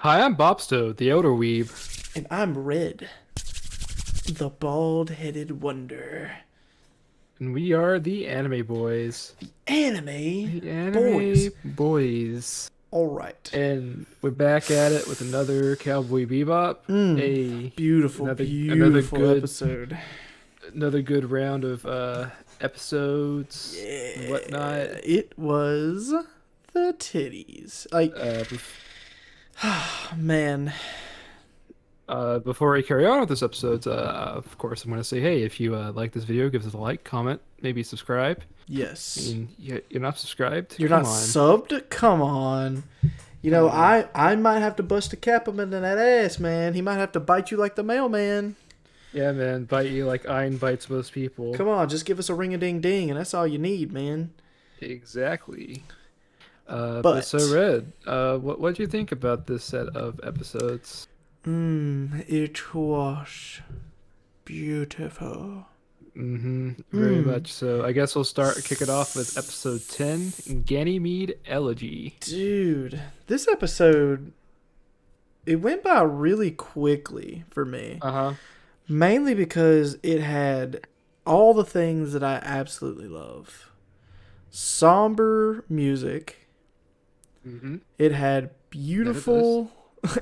Hi, I'm Bopsto, the Elder Weeb, And I'm Red, the bald-headed wonder. and we are the Anime Boys. Anime The boys. Anime Boys. All right. And we're back at it with another Cowboy Bebop. Mmm. A Beautiful, another beautiful good episode. round of episodes and whatnot. Yeah, it was the titties. Like, Uh, bef- man, Before we carry on with this episode, of course, I'm going to say, hey, if you like this video, give us a like, comment, maybe subscribe. I yes. mean, you're not subscribed? You're Come not on. subbed? Come on. Come on. I might have to bust a cap him into that ass, man. He might have to bite you like the mailman. Yeah, man, bite you like iron bites most people. Come on, just give us a ring-a-ding-ding, and that's all you need, man. Exactly. But so But Red, what do you think about this set of episodes? it was beautiful. Very Mm, much so. I guess we'll kick it off with episode 10, Ganymede Elegy. dude, this episode it went by really quickly for me, Uh-huh. mainly because it had all the things that I absolutely love. Somber music. Mm-hmm. It had That it does. beautiful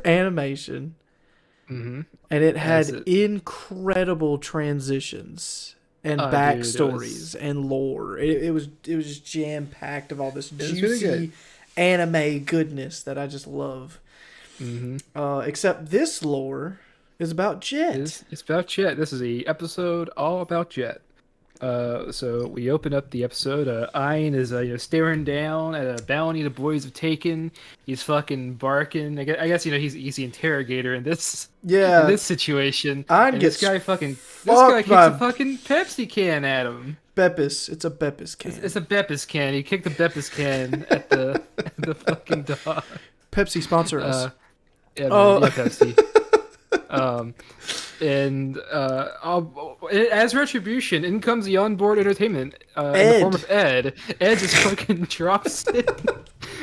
animation, Mm-hmm. and it As had it. incredible transitions and Dude, backstories and lore. It was just jam packed of all this it was really good. juicy anime goodness that I just love. Mm-hmm. Except this lore is about Jet. It's about Jet. This is a episode all about Jet. So we open up the episode. Ian is staring down at a bounty the boys have taken. He's fucking barking. I guess he's the interrogator in this Yeah, situation. Ian And gets this guy fucked kicks a by fucking Pepsi can at him. Beppis. It's a Beppis It's can. a Beppis can. He kicked the Beppis can at the at the fucking dog. Pepsi sponsor us. Uh, yeah, man. Oh, Yeah, Pepsi. Um, and as retribution, in comes the onboard entertainment in the form Ed. of Ed. Ed just fucking drops in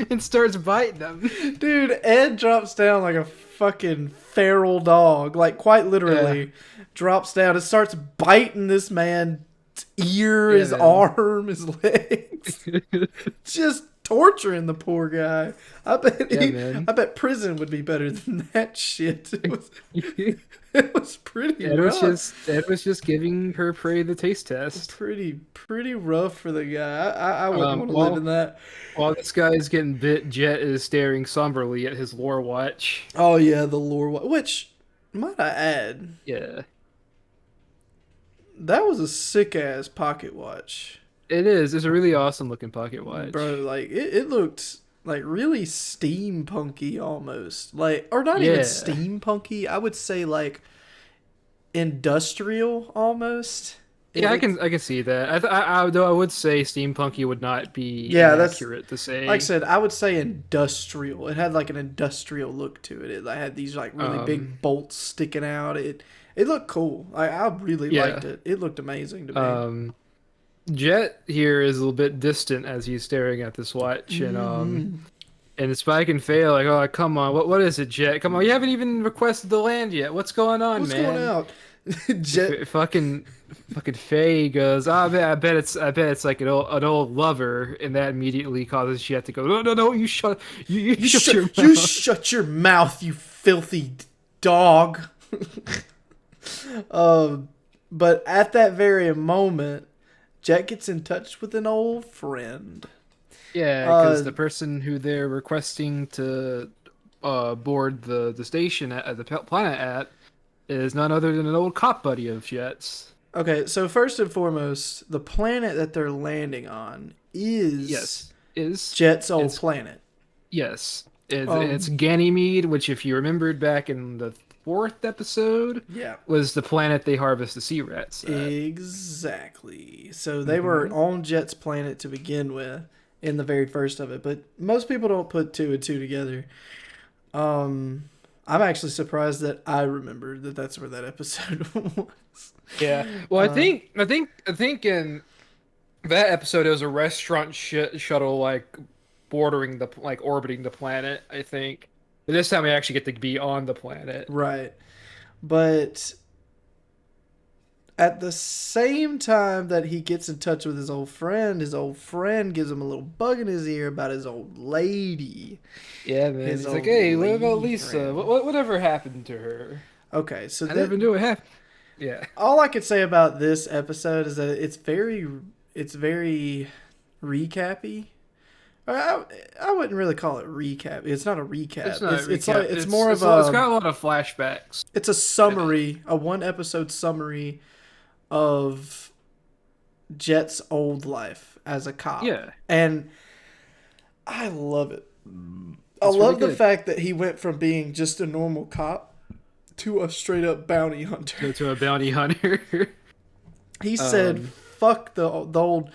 and starts biting them. Dude, Ed drops down like a fucking feral dog. Like, quite Yeah, literally, drops down and starts biting this man's ear, yeah, his man. arm, his legs. Just torturing the poor guy. Yeah, man. I bet prison would be better than that shit. It was pretty rough. Ed was just giving her prey the taste test. Pretty rough for the guy. I wouldn't Um, want to live while in that. while this guy is getting bit, Jet is staring somberly at his lore watch. Oh yeah, the lore. Which, might I add, Yeah, that was a sick ass pocket watch, it is. It's a really awesome looking pocket watch. bro. Like it looked like really steampunky almost, like, or not even Yeah. steampunky. I would say like industrial almost. It Yeah, I looked, can see that. Though I would say steampunky would not be yeah, that's inaccurate to like I say. said. I would say industrial. It had like an industrial look to it. It like, had these like really Um, big bolts sticking out. It looked cool. I really liked yeah. it. It looked amazing to me. Um, Jet here is a little bit distant as he's staring at this watch, Hmm. and Spike and Faye are like, "Oh, come on, what is it, Jet? Come on, you haven't even requested the land yet. What's going on, What's going man?" out? Jet. Fucking Faye goes, "Oh, I bet it's like an old lover," and that immediately causes Jet to go, "No, you shut your You mouth." shut your mouth, you filthy dog. um, but at that very moment, Jet gets in touch with an old friend. Yeah, because Uh, the person who they're requesting to board the station at the planet at is none other than an old cop buddy of Jet's. okay, so first and foremost, the planet that they're landing on is Yes, is Jet's old it's planet. yes, it's Um, Ganymede, which if you remembered back in the fourth episode yeah, was the planet they harvest the sea rats at. exactly. So they were Hmm. on Jet's planet to begin with in the very first of it, but most people don't put two and two together. Um, I'm actually surprised that I remembered that that's where that episode was. Yeah. Well, Uh, I think in that episode it was a restaurant shuttle like bordering the like orbiting the planet. I think. But this time we actually get to be on the planet. Right. But at the same time that he gets in touch with his old friend gives him a little bug in his ear about his old lady. Yeah, man. His He's like, old hey, what about lady Lisa? friend. Whatever happened to her? Okay, so I never knew what happened. Yeah. all I could say about this episode is that it's very recappy. I wouldn't really call it recap. It's not a recap. It's not a It's recap. like it's more of it's a got a lot of flashbacks. it's a summary, a one episode summary of Jet's old life as a cop. Yeah. And I love it. I It's love really the good. fact that he went from being just a normal cop to a straight up bounty hunter. Go to a bounty hunter. He said, "Fuck the old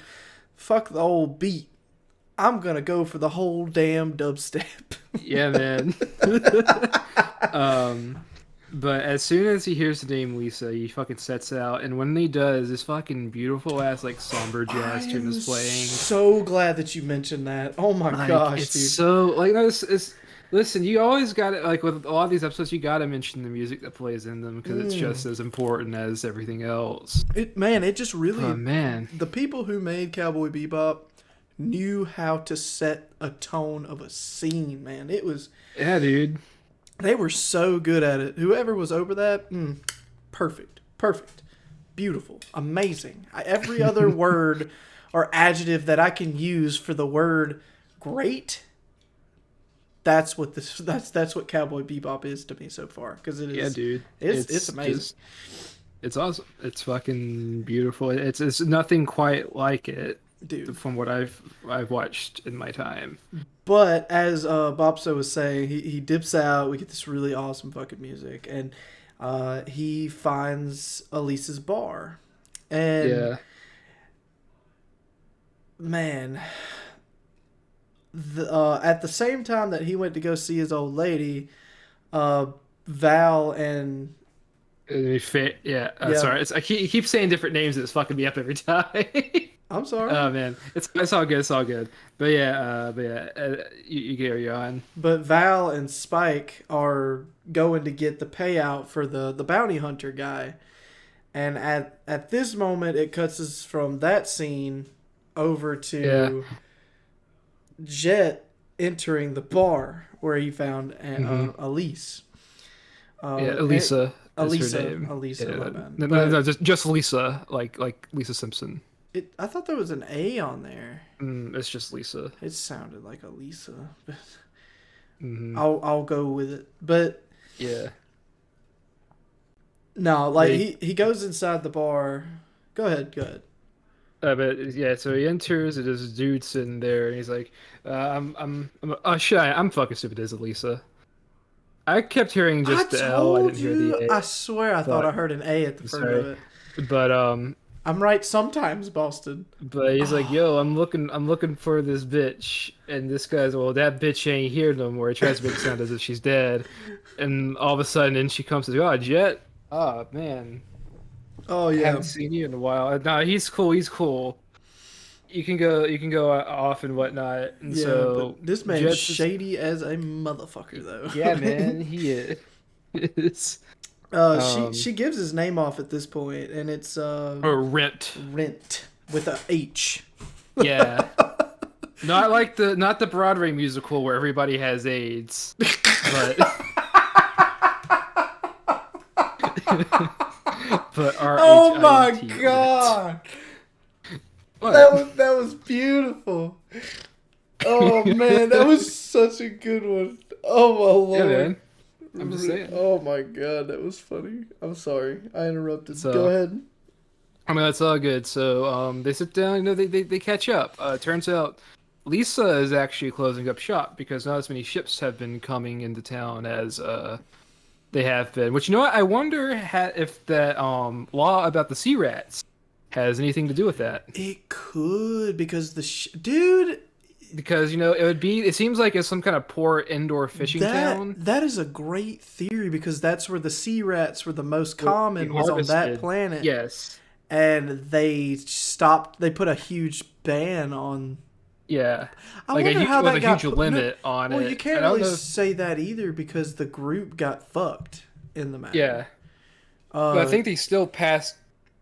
beat. I'm gonna go for the whole damn dubstep." Yeah, man. But as soon as he hears the name Lisa, he fucking sets out, and when he does, this fucking beautiful ass like somber jazz tune is playing. So glad that you mentioned that. Oh my Like, gosh, it's dude. so like no, it's listen. You always got to like with a lot of these episodes, you got to mention the music that plays in them because it's just as important as everything else. It just really Oh man, the people who made Cowboy Bebop knew how to set a tone of a scene, man. It was yeah, dude. They were so good at it. Whoever was over that, perfect, beautiful, amazing. Every other word or adjective that I can use for the word great, that's what that's what Cowboy Bebop is to me so far. Because it is, Yeah, dude. it's amazing. It's awesome. It's fucking beautiful. It's nothing quite like it, Dude. from what I've watched in my time. But as Bopsto was saying, he dips out. We get this really awesome fucking music, and he finds Elisa's bar, and Yeah. man, at the same time that he went to go see his old lady, Val and Yeah. Yeah. Sorry. I keep saying different names. It's fucking me up every time. I'm sorry, Oh man, it's all good. It's all good. But yeah. You carry on. but Val and Spike are going to get the payout for the bounty hunter guy, and at this moment it cuts us from that scene over to Jet entering the bar where he found Elise. Yeah, Elisa. Is her name. Elisa, Yeah, my bad. no, just Lisa, like Lisa Simpson. I thought there was an A on there. It's just Lisa. It sounded like Elisa, but Mm-hmm. I'll go with it. But Yeah. no, like he goes inside the bar. Go ahead. But yeah, so he enters, and there's a dude sitting there, and he's like, oh shit, I'm fucking stupid as Lisa. I kept hearing just the L, I didn't hear the A. I swear I thought I heard an A at the front of it. But I'm right sometimes, Boston. but he's like, yo, I'm looking for this bitch, and this guy's, well, that bitch ain't here no more. He tries to make it sound as if she's dead, and all of a sudden, in she comes to, oh, Jet, oh man, Oh I yeah. haven't seen you in a while. No, he's cool. You can go off and whatnot. And Yeah, so but this man's Jet's shady as a motherfucker, though. yeah, man, he is. She gives his name off at this point, and it's Or Rent. Rent with a H. Yeah. not the Broadway musical where everybody has AIDS, but but Oh my RHINT. god, What? that was beautiful. Oh man, that was such a good one. Oh my Yeah, lord. man. I'm just saying. Oh my god, that was funny. I'm sorry, I interrupted. So- Go ahead. I mean, that's all good. So they sit down, they catch up. Turns out Lisa is actually closing up shop because not as many ships have been coming into town as they have been. Which, you know what? I wonder if that law about the sea rats has anything to do with that. It could, because dude, Because, it seems like it's some kind of poor indoor fishing town. that is a great theory, because that's where the sea rats were the most common, was on that Harvested. planet. Yes. And they put a huge ban on Yeah, I like wonder how with that a got huge put. No, limit on well, you it. I can't don't really know. say that either because the group got fucked in the matter. Yeah, but I Uh, think they still passed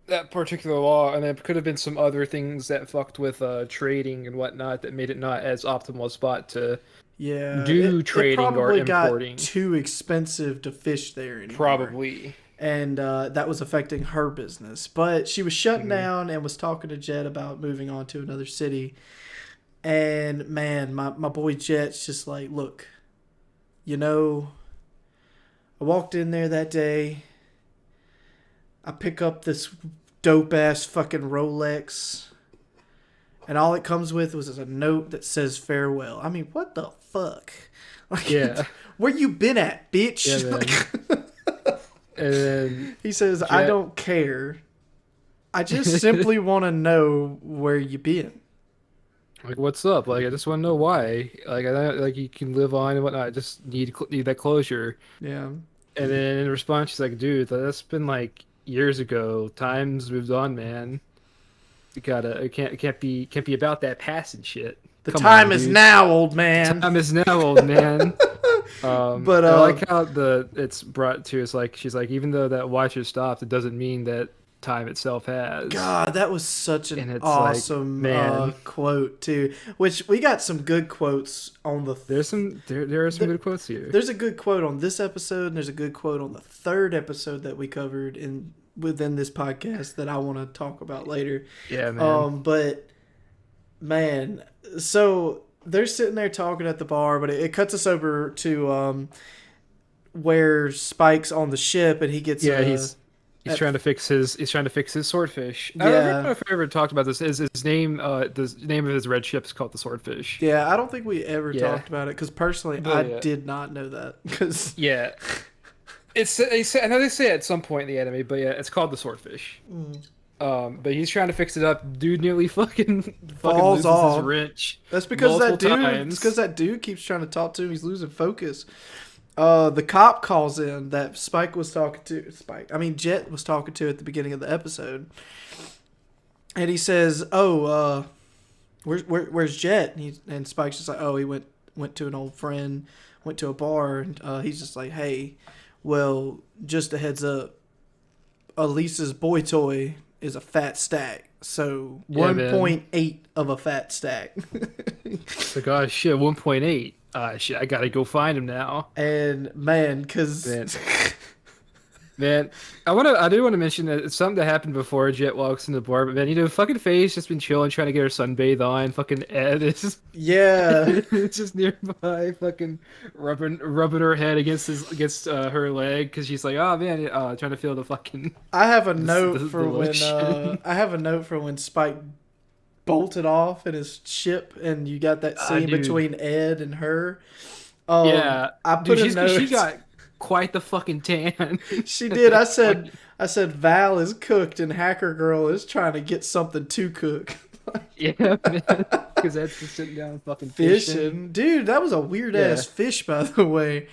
that particular law, and there could have been some other things that fucked with trading and whatnot that made it not as optimal a spot to yeah, do it trading or probably got importing. too expensive to fish there anymore, Probably. and that was affecting her business. But she was shutting Hmm. down and was talking to Jet about moving on to another city. And man, my boy Jet's just like, look, you know, I walked in there that day. I pick up this dope ass fucking Rolex, and all it comes with was a note that says farewell. I mean, what the fuck? Yeah, Like, where you been at, bitch? yeah, man. And then He says, I Jet. don't care. I just simply want to know where you been. Like, what's up? Like, I just want to know why. Like, I don't, like you can live on and whatnot. I just need that closure. Yeah. And then in response, she's like, "Dude, that's been like years ago. Times moved on, man. You gotta, it can't be about that past and shit. The Come on, time is dude. now, old The man. time is now, old man." But I like how it's brought to. It's like she's like, even though that watch has stopped, it doesn't mean that time itself has. God, that was such an And it's like, awesome man, quote too. Which we got some good quotes on the. there are some Th- good quotes here. there's a good quote on this episode, and there's a good quote on the third episode that we covered in within this podcast that I want to talk about later. Yeah, man. But man, so they're sitting there talking at the bar, but it cuts us over to where Spike's on the ship, and he gets Yeah, a. he's trying to fix his swordfish. I don't know Yeah. if I ever talked about this. Is his name the name of his red ship is called the Swordfish. Yeah, I don't think we ever Yeah, talked about it because personally, I but did not know that. Because yeah, I know they say it at some point in the anime, but yeah, it's called the Swordfish. But he's trying to fix it up. Dude nearly fucking falls loses his off. wrench That's because multiple that dude. times. It's because that dude keeps trying to talk to him. He's losing focus. The cop calls in that Spike was talking to. Jet was talking to at the beginning of the episode, and he says, "Oh, where's Jet?" And Spike's just like, "Oh, he went to an old friend, went to a bar." And he's just like, "Hey, well, just a heads up, Elisa's boy toy is a fat stack, so Yeah, man. 1.8 of a fat stack." Like, oh shit, 1.8. Shit, I gotta go find him now. And man, because Man, man, I do want to mention that it's something that happened before Jet walks in the bar, but man, fucking Faye's just been chilling, trying to get her sunbathe on. Fucking Ed is yeah, it's just nearby, fucking rubbing her head against her leg because she's like, oh man, trying to feel the fucking I have a the, note the, for the when lotion. Spike bolted off in his ship, and you got that scene Dude, between Ed and her. yeah, I dude, put a note. she got quite the fucking tan. She did. At that point. I said Val is cooked, and Hacker Girl is trying to get something to cook. Yeah, man, because that's just sitting down and fucking Fishing, dude. That was a weird ass Yeah. fish, by the way.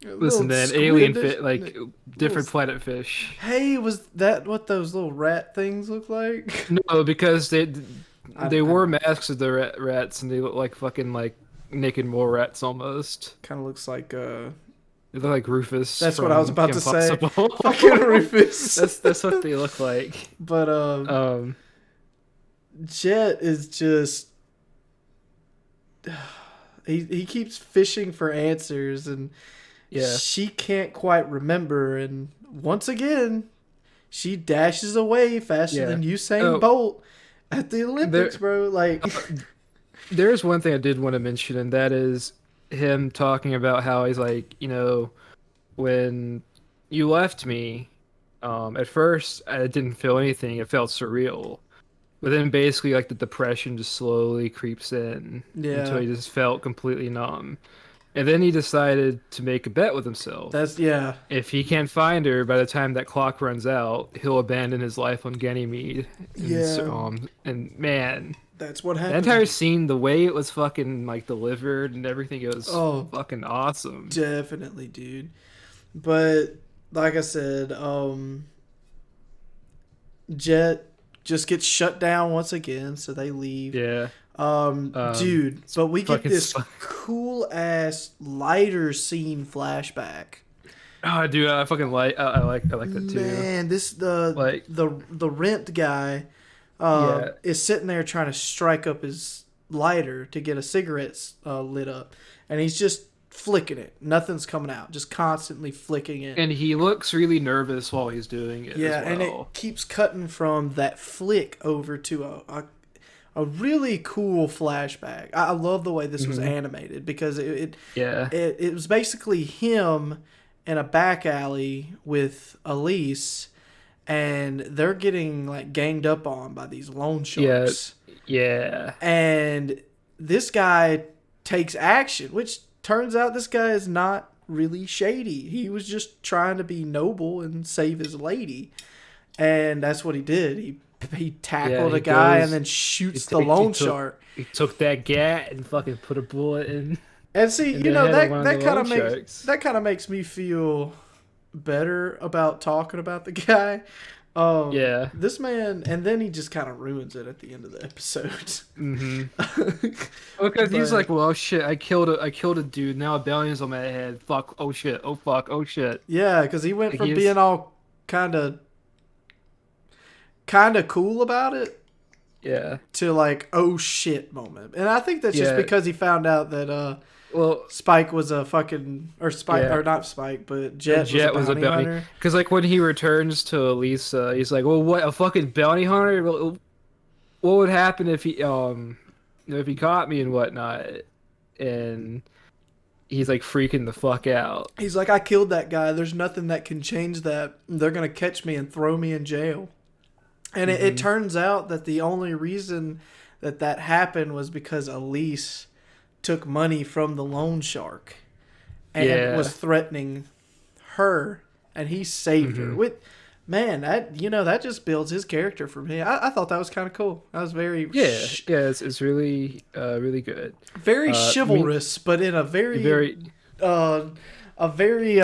Listen, Little man, squid alien fish- fit like different planet fish. Hey, was that what those little rat things look like? No, because I they wore masks of the rats and they look like fucking like naked mole rats almost. kind of looks like They look like Rufus. That's what from I was about Kim to say. Possible. Fucking Rufus. That's what they look like. But Um, Jet is just he keeps fishing for answers, and yeah, she can't quite remember, and once again she dashes away faster yeah. than Usain Oh, Bolt at the Olympics, bro. Like there's one thing I did want to mention, and that is him talking about how he's like, when you left me, at first I didn't feel anything. It felt surreal. But then basically like the depression just slowly creeps in until yeah, he just felt completely numb. And then he decided to make a bet with himself. that's yeah. If he can't find her by the time that clock runs out, he'll abandon his life on Ganymede. Yeah. And man, That's what that happened. entire scene, the way it was fucking like delivered and everything, it was Oh, fucking awesome. definitely, dude. But like I said, Jet just gets shut down once again, so they leave. Yeah. Dude, It's but we get fucking. this cool ass lighter scene flashback. Oh, dude, I fucking like. I like that too. Man, Like, the rent guy yeah, is sitting there trying to strike up his lighter to get a cigarette lit up, and he's just flicking it. Nothing's coming out, just constantly flicking it. and he looks really nervous while he's doing it as Yeah, and it well. keeps cutting from that flick over to a really cool flashback. I love the way this was animated because Yeah, it was basically him in a back alley with Elise, and they're getting like ganged up on by these loan yeah, sharks. yeah, And this guy takes action, which turns out this guy is not really shady. He was just trying to be noble and save his lady. And that's what he did. He tackled he a guy goes. and then shoots the loan shark. He took that gat and fucking put a bullet in, And see, and you then know, had one of the loan sharks. that kind of makes me feel better about talking about the guy. Yeah. This man, and then he just kind of ruins it at the end of the episode. Because he's But- like, well, shit, I killed a dude. Now a bounty's on my head. Fuck. Oh shit. Oh fuck. Oh shit. Yeah, because he went Like, from he being is- all kind of cool about it Yeah. to like oh shit moment. And I think that's just Yeah. because he found out that Well, Spike was a fucking or Spike Yeah. or not Spike, but Jet, Jet was a bounty hunter. Because like when he returns to Elisa, he's like, well, what, a fucking bounty hunter? Well, what would happen if he caught me and whatnot? And he's like freaking the fuck out. He's like, I killed that guy. There's nothing that can change that. They're gonna catch me and throw me in jail. And it turns out that the only reason that happened was because Elise took money from the loan shark and was threatening her, and he saved her. With man, that just builds his character for me. I thought that was kind of cool. I was very It's really really good. very chivalrous, but in a very a very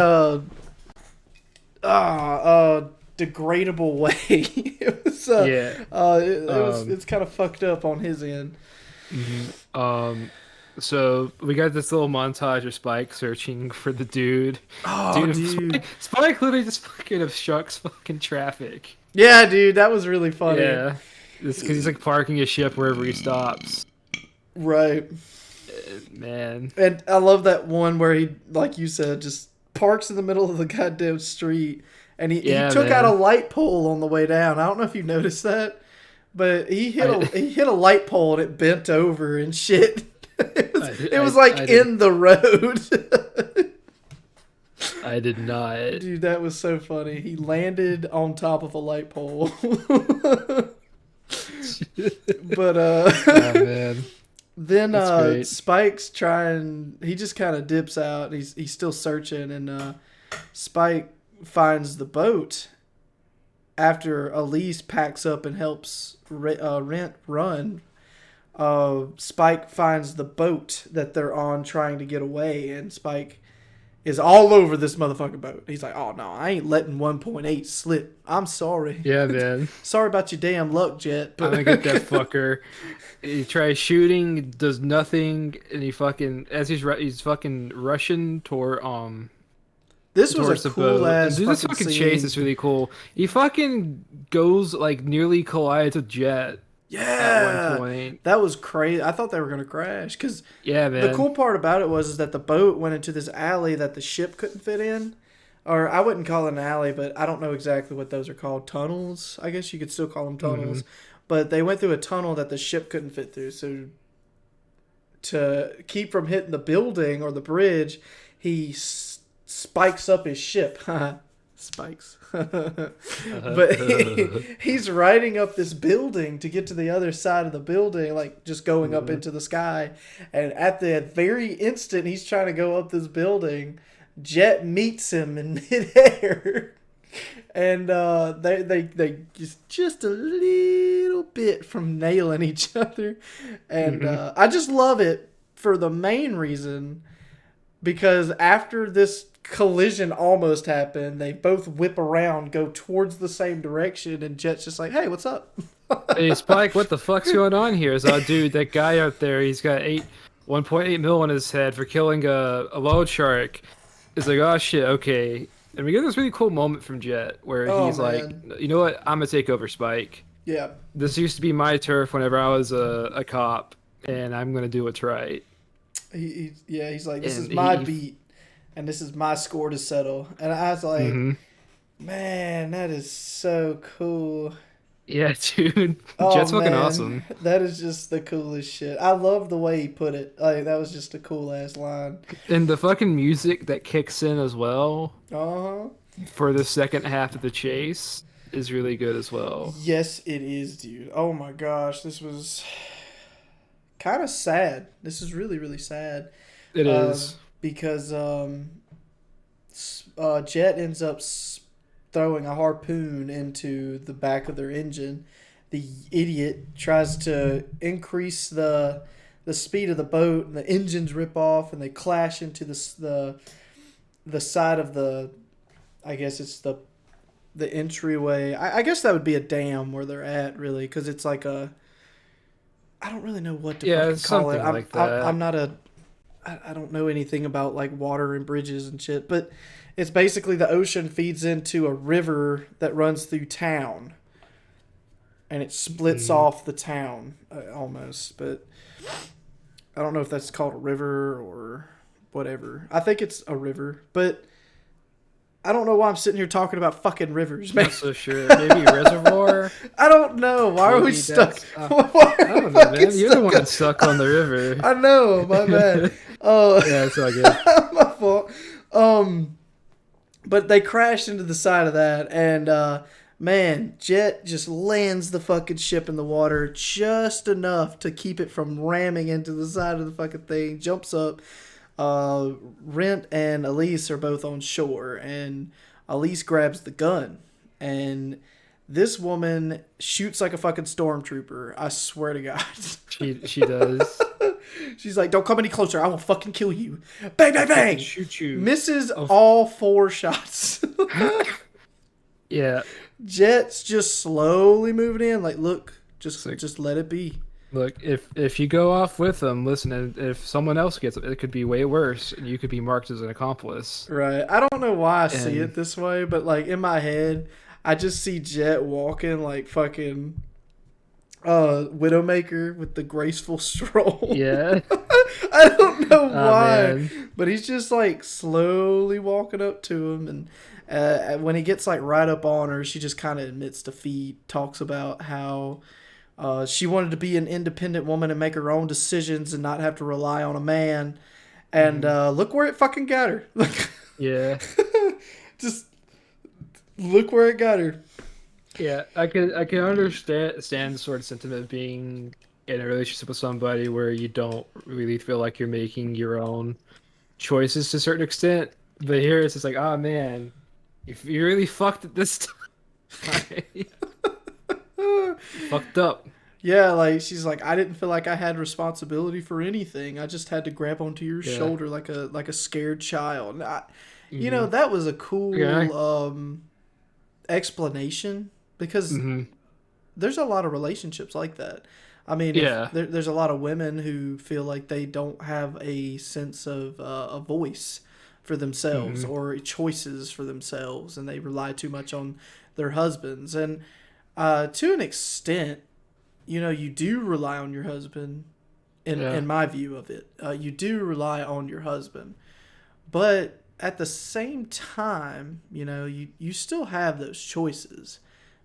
degradable way. It was it's kind of fucked up on his end. So we got this little montage of Spike searching for the dude. Dude. Spike literally just fucking obstructs fucking traffic. Yeah, dude, that was really funny. Yeah, it's because he's like parking his ship wherever he stops. Right. Man. And I love that one where he, like you said, just parks in the middle of the goddamn street, and he took out a light pole on the way down. I don't know if you noticed that, but he hit a light pole and it bent over and shit. It was in the road. I did not. Dude, that was so funny. He landed on top of a light pole. But Oh man. then Spike's trying. He just kind of dips out. He's still searching, and Spike finds the boat after Elise packs up and helps Rent run. Spike finds the boat that they're on trying to get away, and Spike is all over this motherfucking boat. He's like, oh no, I ain't letting 1.8 slip. I'm sorry. Yeah, man. Sorry about your damn luck, Jet. I'm gonna get that fucker. He tries shooting, does nothing, and he fucking he's fucking rushing toward this was towards a the cool boat. ass Dude, this fucking chase is really cool. He fucking goes like nearly collides with Jet. Yeah, At one point. that was crazy. I thought they were gonna crash because Yeah, man. the cool part about it was that the boat went into this alley that the ship couldn't fit in, or I wouldn't call it an alley, but I don't know exactly what those are called. Tunnels, I guess you could still call them tunnels. But they went through a tunnel that the ship couldn't fit through. So to keep from hitting the building or the bridge, he spikes up his ship. Spikes. But he's riding up this building to get to the other side of the building, like just going up into the sky. And at the very instant he's trying to go up this building, Jet meets him in midair. And they just a little bit from nailing each other. And I just love it for the main reason, because after this collision almost happened, they both whip around, go towards the same direction, and Jet's just like, hey, what's up? Hey Spike, what the fuck's going on here? Is dude, that guy out there, he's got 1.8 mil on his head for killing a loan shark. It's like, oh shit, okay. And we get this really cool moment from Jet where Oh he's like, man. you know what? I'm gonna take over Spike. Yeah. This used to be my turf whenever I was a cop, and I'm gonna do what's right. Yeah, he's like, this is And my beat, and this is my score to settle. And I was like, hmm man, that is so cool. Yeah, dude, Oh Jet's fucking man, awesome. that is just the coolest shit. I love the way he put it. Like that was just a cool ass line. And the fucking music that kicks in as well Uh huh. for the second half of the chase is really good as well. Yes, it is, dude. Oh my gosh, this was kind of sad. This is really really sad. It Uh, is. because Jet ends up throwing a harpoon into the back of their engine. The idiot tries to increase the speed of the boat, and the engines rip off, and they clash into the side of the. I guess it's the entryway. I guess that would be a dam where they're at, really, because it's like a. I don't really know what to Yeah, fucking it's call it. something like that. I'm not a I don't know anything about like water and bridges and shit, but it's basically the ocean feeds into a river that runs through town, and it splits Mhm. off the town almost. But I don't know if that's called a river or whatever. I think it's a river, but I don't know why I'm sitting here talking about fucking rivers, man. Not so sure. Maybe reservoir. I don't know. Why are we Maybe stuck? that's. Why I are we don't know, fucking man. You're the stuck? one stuck on the river. I know. My bad. Oh, Yeah, it's all good. my fault. But they crashed into the side of that, and man, Jet just lands the fucking ship in the water just enough to keep it from ramming into the side of the fucking thing. Jumps up. Rent and Elise are both on shore, and Elise grabs the gun, and this woman shoots like a fucking stormtrooper. I swear to God. She does. She's like, "Don't come any closer. I will fucking kill you." Bang, bang, Fucking bang. shoot you. Misses Oh, all four shots. yeah. Jet's just slowly moving in. Like, look, It's like, just let it be. look, if you go off with them, listen, and if someone else gets it, it could be way worse, and you could be marked as an accomplice. Right. I don't know why I see And it this way, but like in my head, I just see Jet walking like fucking Widowmaker with the graceful stroll. yeah. I don't know Oh why, man. but he's just like slowly walking up to him, and when he gets like right up on her, she just kind of admits defeat, talks about how she wanted to be an independent woman and make her own decisions and not have to rely on a man. And Mhm. look where it fucking got her. Yeah. Just look where it got her. Yeah, I can understand the sort of sentiment of being in a relationship with somebody where you don't really feel like you're making your own choices to a certain extent. But here it's just like, oh man, if you really fucked it this time. You fucked up. Yeah, like she's like, I didn't feel like I had responsibility for anything. I just had to grab onto your Yeah. shoulder like a scared child. And Hmm. that was a cool Yeah. explanation, because Hmm. there's a lot of relationships like that. I mean, if Yeah. there's a lot of women who feel like they don't have a sense of a voice for themselves Hmm. or choices for themselves, and they rely too much on their husbands. And to an extent, you do rely on your husband. In Yeah. my view of it, you do rely on your husband, but at the same time, you still have those choices,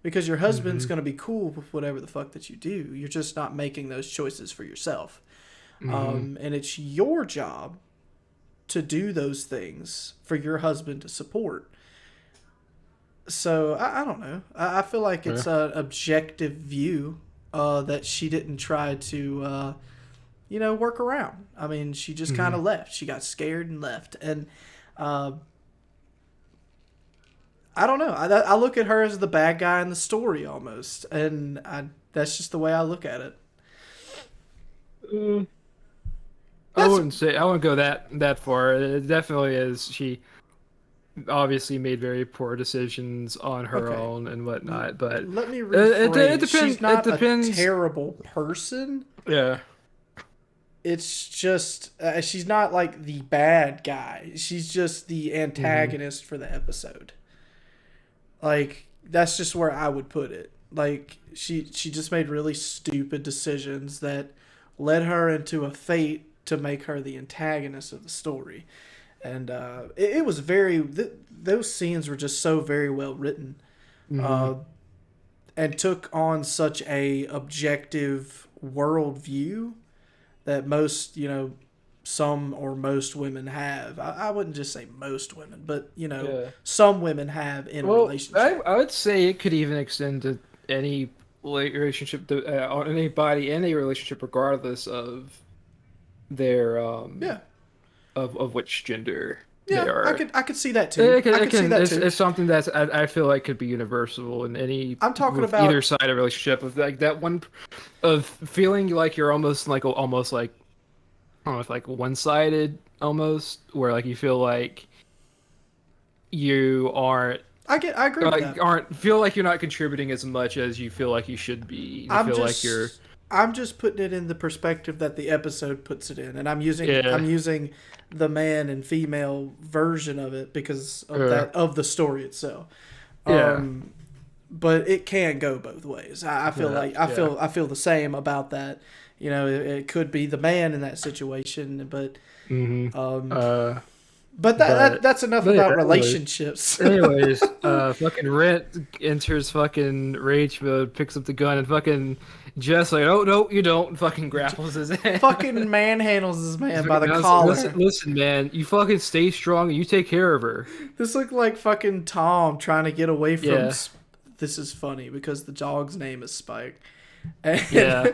because your husband's Hmm. going to be cool with whatever the fuck that you do. You're just not making those choices for yourself. Hmm. And it's your job to do those things for your husband to support. So I don't know. I feel like Yeah. it's an objective view that she didn't try to, work around. I mean, she just kind Hmm. of left. She got scared and left. And uh, I don't know. I look at her as the bad guy in the story almost, and that's just the way I look at it. Mm, I That's wouldn't say I wouldn't go that far. It definitely is. She obviously made very poor decisions on her Okay. own and whatnot. But Let me it rephrase. She's depends. It not a depends. terrible person. Yeah. It's just she's not like the bad guy. She's just the Hmm. antagonist for the episode. Like that's just where I would put it. Like she just made really stupid decisions that led her into a fate to make her the antagonist of the story. And it was those scenes were just so very well written, Hmm. uh, and took on such a objective worldview that most, some or most women have. I wouldn't just say most women, but, Yeah. some women have in a Well, relationship. I would say it could even extend to any relationship, on anybody, any relationship, regardless of their Yeah. of which gender they Yeah, I are. could I could see that too. I It could see can, that too. it's something that's I feel like could be universal in any I'm talking with either about side of a relationship of like that one of feeling like you're almost like almost like one-sided almost where like you feel like you aren't I agree with that. aren't feel like you're not contributing as much as you feel like you should be. You I'm feel like you're just I'm just putting it in the perspective that the episode puts it in, and yeah, I'm using the man and female version of it because of uh, that of the story itself. yeah, Um, but it can go both ways. I feel like yeah. I feel the same about that. It could be the man in that situation, Hmm. um, Uh, but but that's enough but yeah, about anyways. relationships. Fucking Rent enters fucking rage mode, picks up the gun, and fucking Jess like, oh no, you don't, and fucking grapples his ass. Fucking manhandles this He's man by fucking, the listen, collar. listen, man, you fucking stay strong and you take care of her. This looked like fucking Tom trying to get away from. Yeah, This is funny because the dog's name is Spike, and yeah.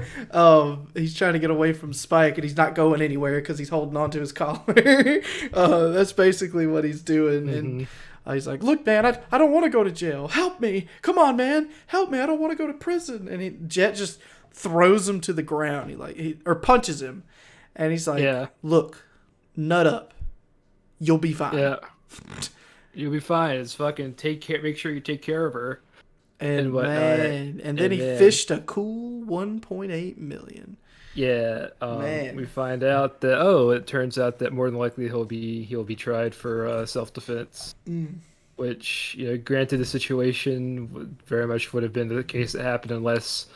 he's trying to get away from Spike, and he's not going anywhere because he's holding on to his collar. That's basically what he's doing, and Hmm. he's like, "Look, man, I don't want to go to jail. Help me! Come on, man, help me! I don't want to go to prison." And Jet just throws him to the ground. Or punches him, and he's like, Yeah, "Look, nut up. You'll be fine." yeah. You'll be fine. It's fucking take care. Make sure you take care of her and And whatnot. man, and then And he then fished a cool 1.8 million. yeah, we Man, find out that it turns out that more than likely he'll be tried for self-defense, which granted the situation very much would have been the case that happened unless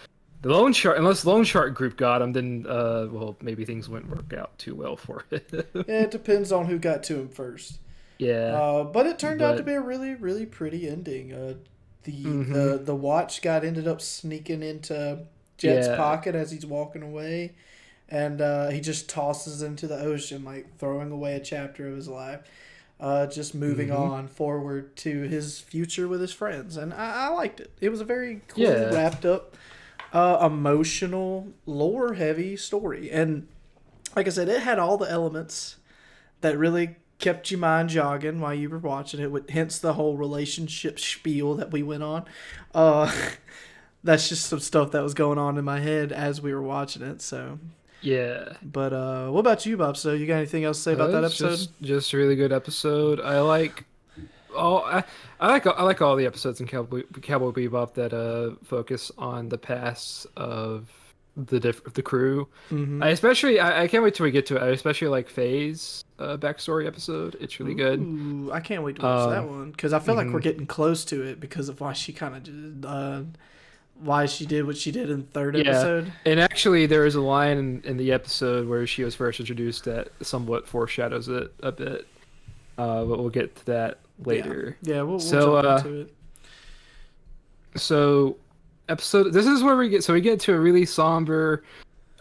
Loan Shark Group got him, then well maybe things wouldn't work out too well for it. yeah, it depends on who got to him first. Yeah, But it turned out to but be a really, really pretty ending. hmm The watch ended up sneaking into Jet's yeah, pocket as he's walking away, and he just tosses into the ocean, like throwing away a chapter of his life. Just moving hmm on forward to his future with his friends, and I liked it. It was a very cool, yeah, wrapped up, emotional, lore heavy story, and like I said, it had all the elements that really kept your mind jogging while you were watching it. Hence the whole relationship spiel that we went on. Uh, that's just some stuff that was going on in my head as we were watching it. So, yeah. but what about you, Bob? So, you got anything else to say about that It's episode? just a really good episode. All I like all the episodes in Cowboy Bebop that focus on the past of the crew. Mm-hmm. I can't wait till we get to it. I especially like Faye's backstory episode. It's really good. Ooh, I can't wait to watch that Um, one because I feel like we're mhm. getting close to it because of why she kind of why she did what she did in the third Yeah, episode. and actually there is a line in the episode where she was first introduced that somewhat foreshadows it a bit. But we'll get to that Yeah, later. yeah, we'll So, jump into it. so episode. This is where we get to a really somber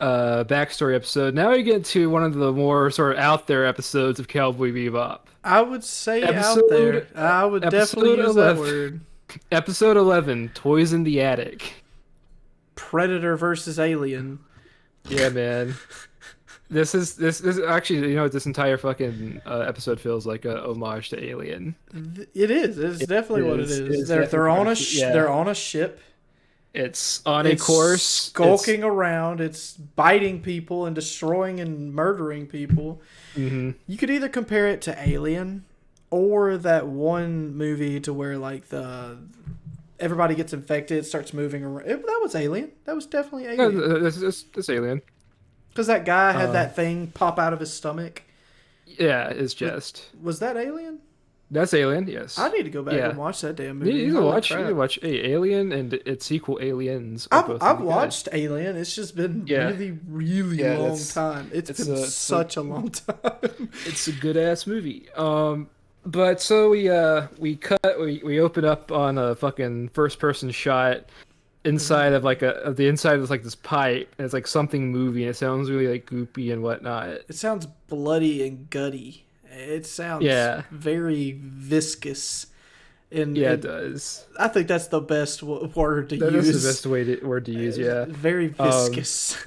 backstory episode. Now we get to one of the more sort of out there episodes of Cowboy Bebop. I would say out there. Episode I would definitely episode use that 11. word. Episode 11, Toys in the Attic. Predator versus Alien. Yeah, man. This is actually, this entire fucking episode feels like a homage to Alien. It is. It's definitely what it It is. is definitely They're on a yeah. they're on a ship. It's on a It's course. skulking around. It's biting people and destroying and murdering people. Hmm. You could either compare it to Alien or that one movie to where like the everybody gets infected, starts moving around. That was Alien. That was definitely No, Alien. that's Alien. Because that guy had Uh, that thing pop out of his stomach. yeah, it's Was, just was that Alien? that's Alien. I Yes. need to go back Yeah. and watch that damn You movie. can Holy watch. You can crap. watch. Hey, Alien and its sequel Aliens are I've both I've really good. watched Alien. It's just been Yeah. really, really Yeah. long time. It's It's been a it's a such a long time. it's a good ass movie. But so we open up on a fucking first person shot inside of like of the inside is like this pipe and it's like something moving. It sounds really like goopy and whatnot. It sounds bloody and gutty. It sounds Yeah. very viscous. And, Yeah, it and does. I think that's the best word to That's use. the best word to use. Yeah. Very viscous.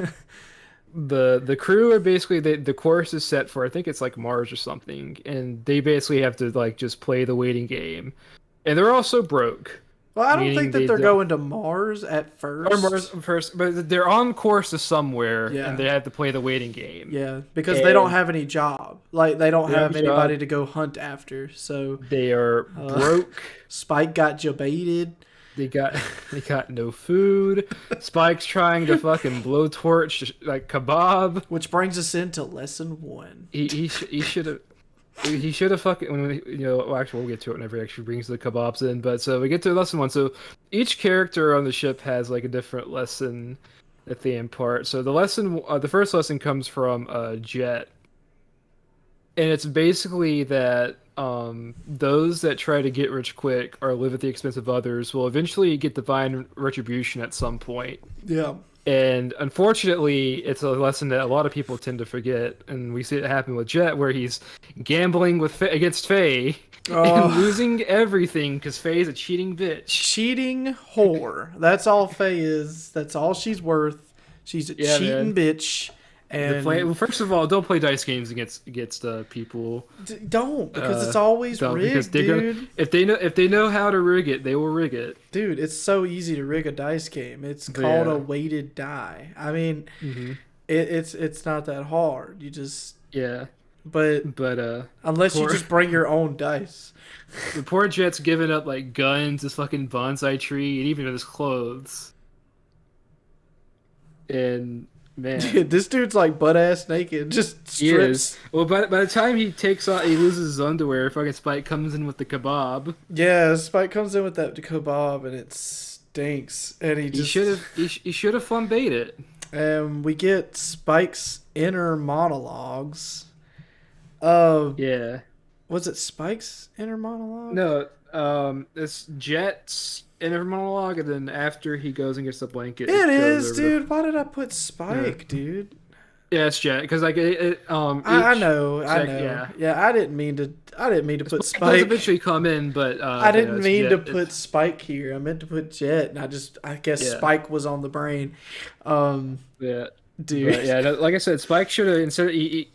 The crew are basically the course is set for I think it's like Mars or something, and they basically have to like just play the waiting game, and they're also broke, Well, I don't meaning think that they they're don't going to Mars at or Mars first. first, but they're on course to somewhere, Yeah. and they have to play the waiting game. Yeah, because they don't And have any job. Like they don't they have have a anybody job. to go hunt after. So They are uh, broke. Spike got jebaited. They got they got no food. Spike's trying to fucking blowtorch like kebab. Which brings us into lesson one. He should have. He should have fucking well, actually we'll get to it whenever he actually brings the kebabs in. But so we get to lesson one. So each character on the ship has like a different lesson that they impart. So the first lesson comes from Jet, and it's basically that those that try to get rich quick or live at the expense of others will eventually get divine retribution at some point. Yeah. And unfortunately, it's a lesson that a lot of people tend to forget, and we see it happen with Jet, where he's gambling against Faye and Oh, losing everything because Faye's a cheating bitch. cheating whore. That's all Faye is. That's all she's worth. She's a Yeah, cheating man. bitch. And Well, first of all, don't play dice games against people. don't because it's always Don't, because rigged, they're dude. gonna if they know how to rig it, they will rig it. Dude, it's so easy to rig a dice game. It's called Yeah. a weighted die. I mean, Hmm. it's not that hard. You just Yeah, but but unless you poor- just bring your own dice. the poor Jet's giving up like guns, his fucking bonsai tree, and even his clothes. And man. Dude, this dude's like butt ass naked, just He strips. is. Well, by the time he loses his underwear, fucking Spike comes in with the kebab. Yeah, Spike comes in with that kebab and it stinks, and He should have flambéed it. And we get Spike's inner monologues. Yeah. Was it Spike's inner monologue? No. It's Jet's inner monologue, and then after he goes and gets the blanket, It goes is, over dude. Why did I put Spike, dude? Yeah, it's Jet because like I know. yeah. Yeah, I didn't mean to put Does Spike. eventually come in, but I didn't it's mean Jet. to put Spike here. I meant to put Jet, and I guess Yeah. Spike was on the brain. Yeah. Dude. But yeah, like I said, Spike should have instead.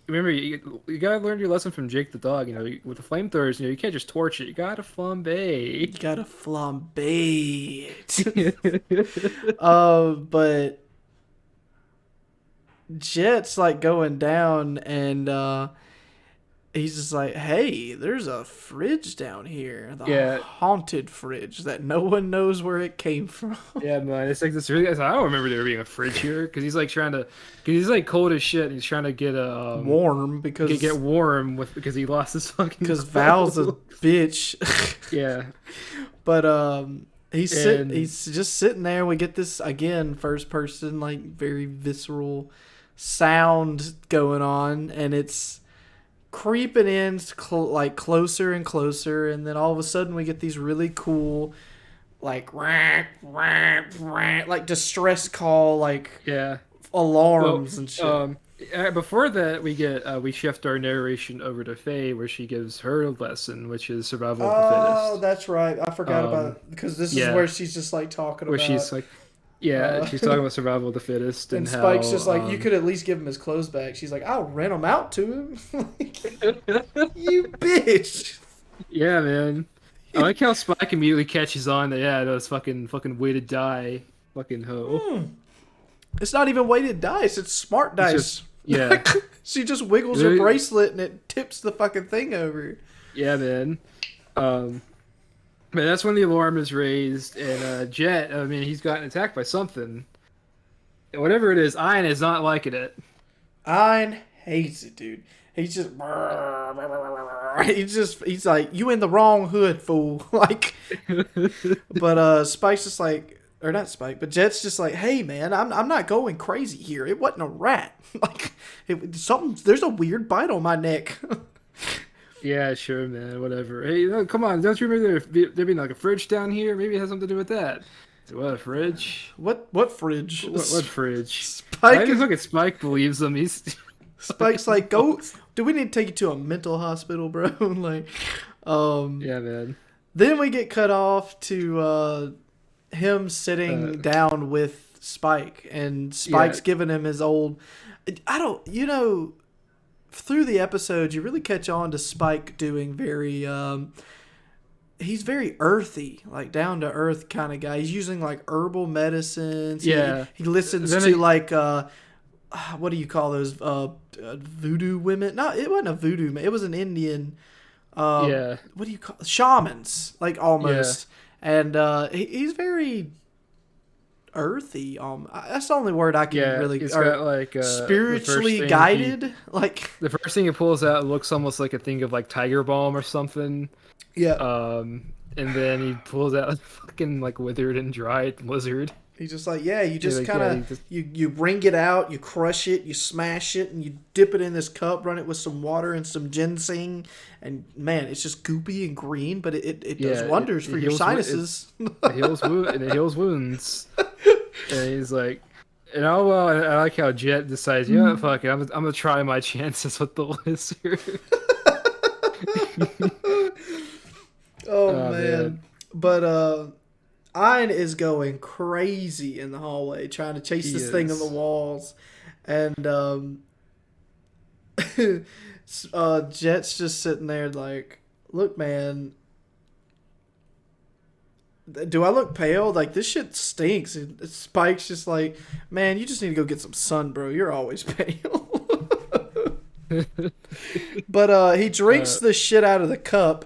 Remember, you gotta learn your lesson from Jake the dog. You know, with the flamethrowers, you can't just torch it. You gotta flambe. You gotta flambe it. But Jet's like going down, and he's just like, "Hey, there's a fridge down here. The Yeah. haunted fridge that no one knows where it came from." Yeah, man, it's like this really. I don't remember there being a fridge here because he's like because he's like cold as shit. And he's trying to get a Warm because get warm because he lost his fucking. because Val's a bitch. Yeah. But he's And- he's just sitting there. We get this again first person like very visceral sound going on, and it's creeping in like closer and closer, and then all of a sudden we get these really cool like like distress call like Yeah. alarms and shit. Before that, we shift our narration over to Faye, where she gives her lesson, which is survival of the Oh, fittest. that's right. I forgot about it because this yeah. is where she's just like talking Where about. she's like, she's talking about survival of the fittest, And and Spike's how, just like, you could at least give him his clothes back. She's like, I'll rent them out to him. You bitch. Yeah, man. I like how Spike immediately catches on that. Yeah, that's fucking way to die, fucking hoe. It's not even weighted dice. It's smart dice. just- yeah. She just wiggles her Really? bracelet and it tips the fucking thing over. Yeah, man. Um, but that's when the alarm is raised, and Jet. I mean, he's gotten attacked by something. Whatever it is, Ian is not liking it. Ein hates it, dude. He's just he's like, you in the wrong hood, fool. Like, but Spike's just like, or not Spike, but Jet's just like, hey man, I'm not going crazy here. It wasn't a rat. Like, something. There's a weird bite on my neck. Yeah, sure, man. Whatever. Hey, no, come on. Don't you remember there being like a fridge down here? Maybe it has something to do with that. So, what, a fridge? What fridge? What fridge? I Spike just is look at Spike believes him. He's Spike's like, go. Do we need to take you to a mental hospital, bro? Like, yeah, man. then we get cut off to him sitting down with Spike, and Spike's Yeah, giving him his old. I don't, through the episode, you really catch on to Spike doing very. He's very earthy, like down to earth kind of guy. He's using like herbal medicines. yeah. He listens Then to like what do you call those voodoo women? No, it wasn't a voodoo man. It was an Indian. Yeah, What do you call shamans? Like almost, and he's very earthy. That's the only word I can yeah. really. He's Or got like spiritually guided, like the first thing he pulls out looks almost like a thing of like tiger balm or something. yeah. And then he pulls out a fucking like withered and dried lizard. He's just like, yeah, you just Like, kind yeah, of you wring it out, you crush it, you smash it, and you dip it in this cup, run it with some water and some ginseng, and man, it's just goopy and green, but it does wonders for your sinuses. It heals wounds. And he's like, and oh well, I like how Jet decides, you know what, fuck it, I'm gonna try my chances with the lizard. Oh Oh, man. But Ein is going crazy in the hallway trying to chase He this thing on the is. walls. And Jet's just sitting there like, look man, do I look pale? Like this shit stinks. And Spike's just like, man, you just need to go get some sun, bro. You're always pale. But he drinks the shit out of the cup,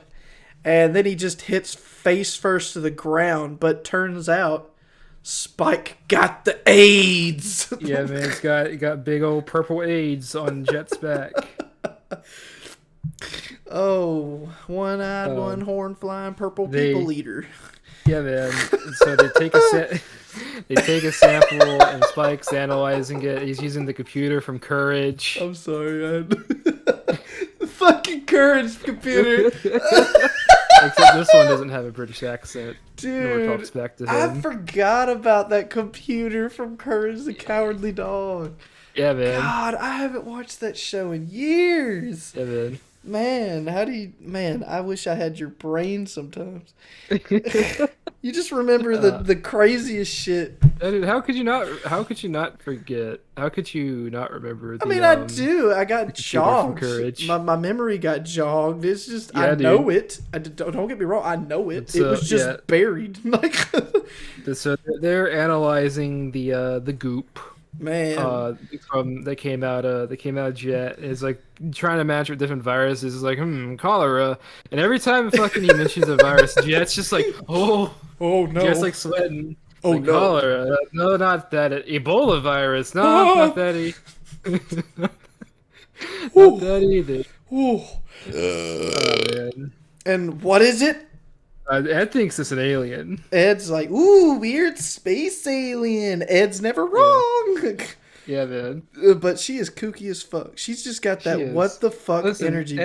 and then he just hits face first to the ground. But turns out Spike got the AIDS. Yeah, man, it got big old purple AIDS on Jet's back. Oh, one-eyed, one-horn flying purple they- people eater. Yeah, man. So they take a sample, and Spike's analyzing it. He's using the computer from Courage. I'm sorry, man. The fucking Courage computer. Except this one doesn't have a British accent. Nor Dude, talks back to I him. forgot about that computer from Courage the Cowardly Dog. Yeah, man. God, I haven't watched that show in years. Yeah, man. Man, I wish I had your brain sometimes. You just remember the craziest shit. Dude, how could you not forget? How could you not remember I mean, I do. I got jogged. Courage. My memory got jogged. It's just, Yeah, I dude. know it. Don't get me wrong. I know it. It was just buried. Like, So they're analyzing the goop. man. That came out of Jet. It's like trying to match with different viruses. It's like cholera, and every time fucking he mentions a virus, Jet's just like Oh no. Jet's like sweating. Oh, Like, no. cholera. No, not that. Ebola virus. No, not that. Not that either. Ooh. Oh, man. And what is it? Ed thinks it's an alien. Ed's like, ooh, weird space alien. Ed's never wrong. Yeah, man. But she is kooky as fuck. She's just got that She is. what the fuck Listen, energy.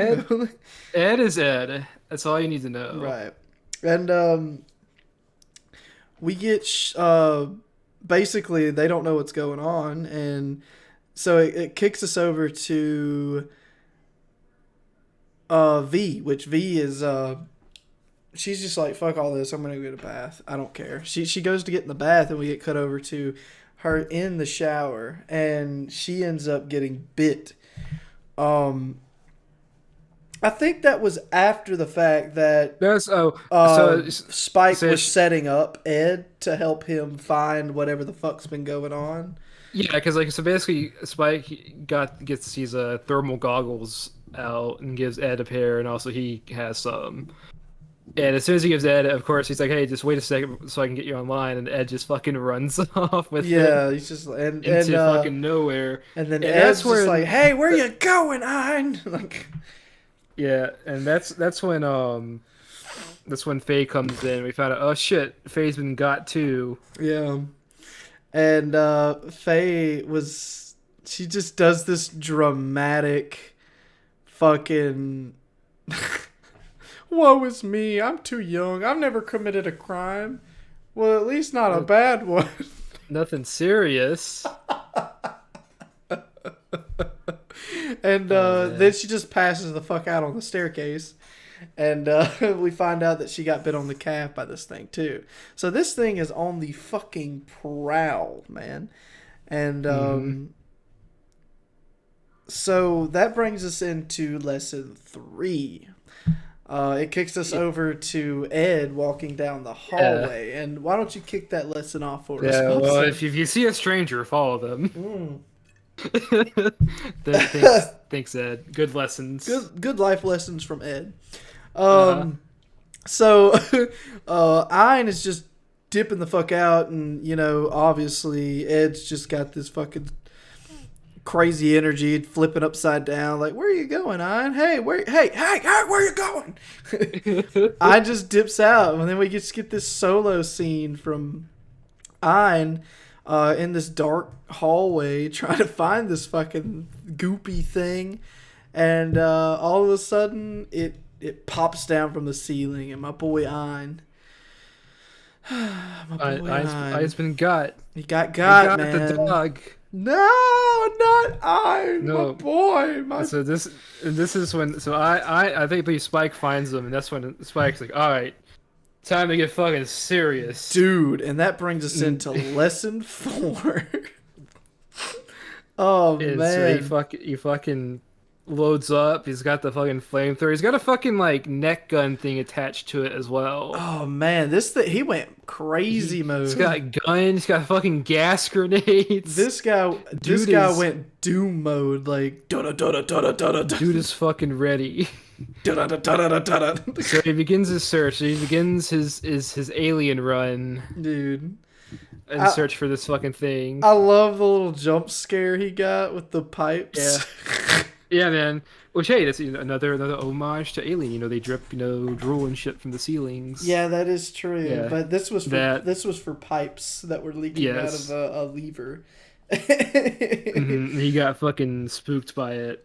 Ed is Ed. That's all you need to know. Right. And we get basically they don't know what's going on, and so it kicks us over to V, which V is she's just like, fuck all this, I'm gonna go get a bath. I don't care. She goes to get in the bath, and we get cut over to her in the shower, and she ends up getting bit. I think that was after the fact that That's Spike so was setting up Ed to help him find whatever the fuck's been going on. yeah, because like so basically Spike gets these thermal goggles out and gives Ed a pair, and also he has some. And as soon as he gives Ed, of course, he's like, "Hey, just wait a second so I can get you online." And Ed just fucking runs off with it Yeah, he's just into fucking nowhere. and then And Ed's that's just where, like, "Hey, where you going, Ein?" Like, yeah, and that's when Faye comes in. We found out, oh shit, Faye's been got too. yeah. And Faye was she just does this dramatic fucking woe is me, I'm too young. I've never committed a crime. Well, at least not a bad one. Nothing serious. And Oh, then she just passes the fuck out on the staircase. And we find out that she got bit on the calf by this thing too. So this thing is on the fucking prowl, man. And so that brings us into lesson 3. It kicks us over to Ed walking down the hallway. And why don't you kick that lesson off for us? Yeah, well, if you see a stranger, follow them. Thanks, Ed. Good lessons. Good life lessons from Ed. So Ein is just dipping the fuck out, and obviously Ed's just got this fucking crazy energy, flipping upside down, like, "Where are you going, Ein? Hey, where are you going?" Ein just dips out, and then we just get this solo scene from Ein in this dark hallway trying to find this fucking goopy thing, and all of a sudden it pops down from the ceiling, and my boy Ein, Ein's been got. He got the man. dog. No, not Ein, No. my boy. So this is when I think Spike finds them, and that's when Spike's like, all right, time to get fucking serious, dude. And that brings us into lesson 4. Oh and man, so he fucking loads up. He's got the fucking flamethrower. He's got a fucking like neck gun thing attached to it as well. oh man, this thing, he went crazy mode. He's got guns. He's got fucking gas grenades. This guy went doom mode, like Dude is fucking ready. da. So he begins his search. He begins his alien run, Dude, and search for this fucking thing. I love the little jump scare he got with the pipes. Yeah. Yeah, man. Which, hey, that's another homage to Alien. They drip, drool and shit from the ceilings. Yeah, that is true. Yeah. But this was for pipes that were leaking out of a lever. He got fucking spooked by it.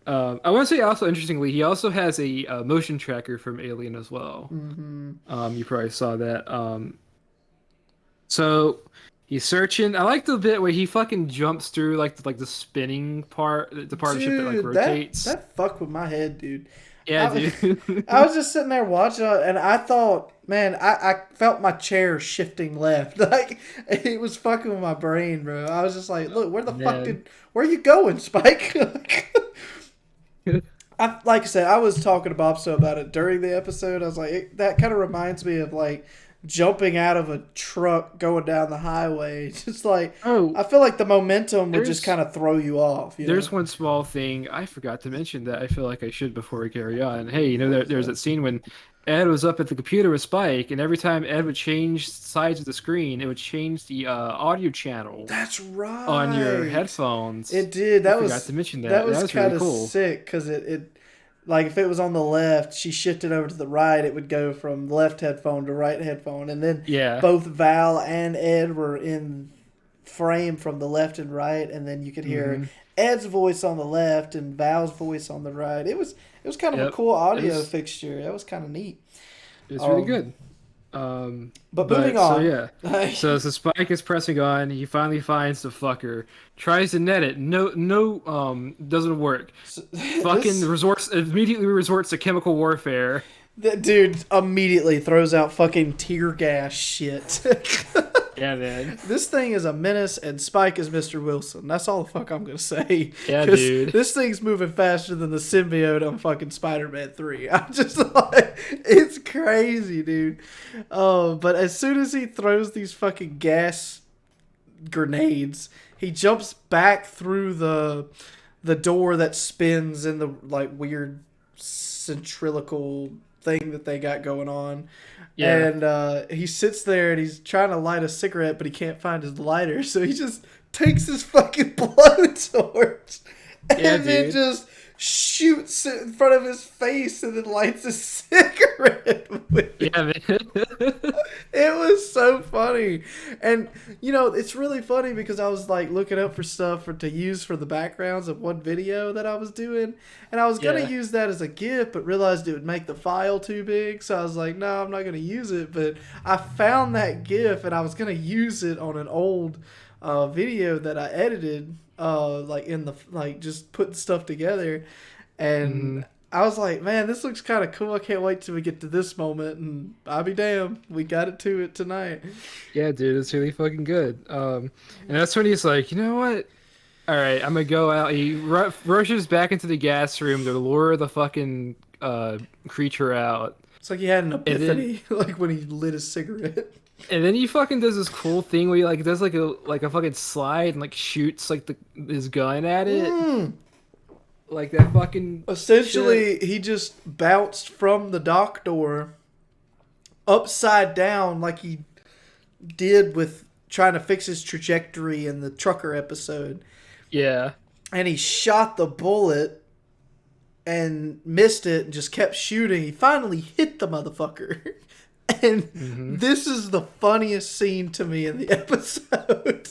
I want to say also, interestingly, he also has a motion tracker from Alien as well. You probably saw that. So he's searching. I like the bit where he fucking jumps through like the spinning part, the part of the ship that like rotates. That fucked with my head, dude. Yeah, dude. I was just sitting there watching it, and I thought, man, I felt my chair shifting left. Like, it was fucking with my brain, bro. I was just like, look, where are you going, Spike? Like I said, I was talking to Bopsto about it during the episode. I was like, that kind of reminds me of like jumping out of a truck going down the highway. Just like, I feel like the momentum would just kind of throw you off. There's one small thing I forgot to mention that I feel like I should before we carry on. Hey, there's that scene when Ed was up at the computer with Spike, and every time Ed would change sides of the screen, it would change the audio channel. That's right. On your headphones. It did. I forgot to mention that. That was kind of really cool. sick because it like if it was on the left, she shifted over to the right, it would go from left headphone to right headphone, and then both Val and Ed were in frame from the left and right, and then you could hear Ed's voice on the left and Val's voice on the right. It was kind of a cool audio fixture. That was kind of neat. It's really good. But moving on. So Spike is pressing on. He finally finds the fucker. Tries to net it. No, doesn't work. Immediately resorts to chemical warfare. That dude immediately throws out fucking tear gas shit. Yeah, man. This thing is a menace, and Spike is Mr. Wilson. That's all the fuck I'm gonna say. Yeah, dude. This thing's moving faster than the symbiote on fucking Spider-Man 3. I'm just like, it's crazy, dude. But as soon as he throws these fucking gas grenades, he jumps back through the the door that spins in the like weird centrilocal thing that they got going on. Yeah. And he sits there and he's trying to light a cigarette, but he can't find his lighter, so he just takes his fucking blowtorch and Yeah, then dude. just shoots it in front of his face and then lights a cigarette with it. Yeah, man. It was so funny. And, you know, it's really funny because I was, like, looking up for stuff to use for the backgrounds of one video that I was doing. And I was going Yeah. to use that as a GIF, but realized it would make the file too big. So I was like, no, I'm not going to use it. But I found that GIF, and I was going to use it on an old video that I edited, like, just putting stuff together. Mhm. And I was like, man, this looks kind of cool. I can't wait till we get to this moment. And I'll be damned, we got it to it tonight. Yeah, dude, it's really fucking good. And that's when he's like, you know what? All right, I'm gonna go out. He rushes back into the gas room to lure the fucking creature out, It's like he had an and then epiphany, like when he lit a cigarette. he fucking does this cool thing where he like does like a fucking slide and like shoots like his gun at it, like that fucking Essentially, shit. he just bounced from the dock door upside down, like he did with trying to fix his trajectory in the trucker episode. Yeah. And he shot the bullet and missed it and just kept shooting. He finally hit the motherfucker. And this is the funniest scene to me in the episode.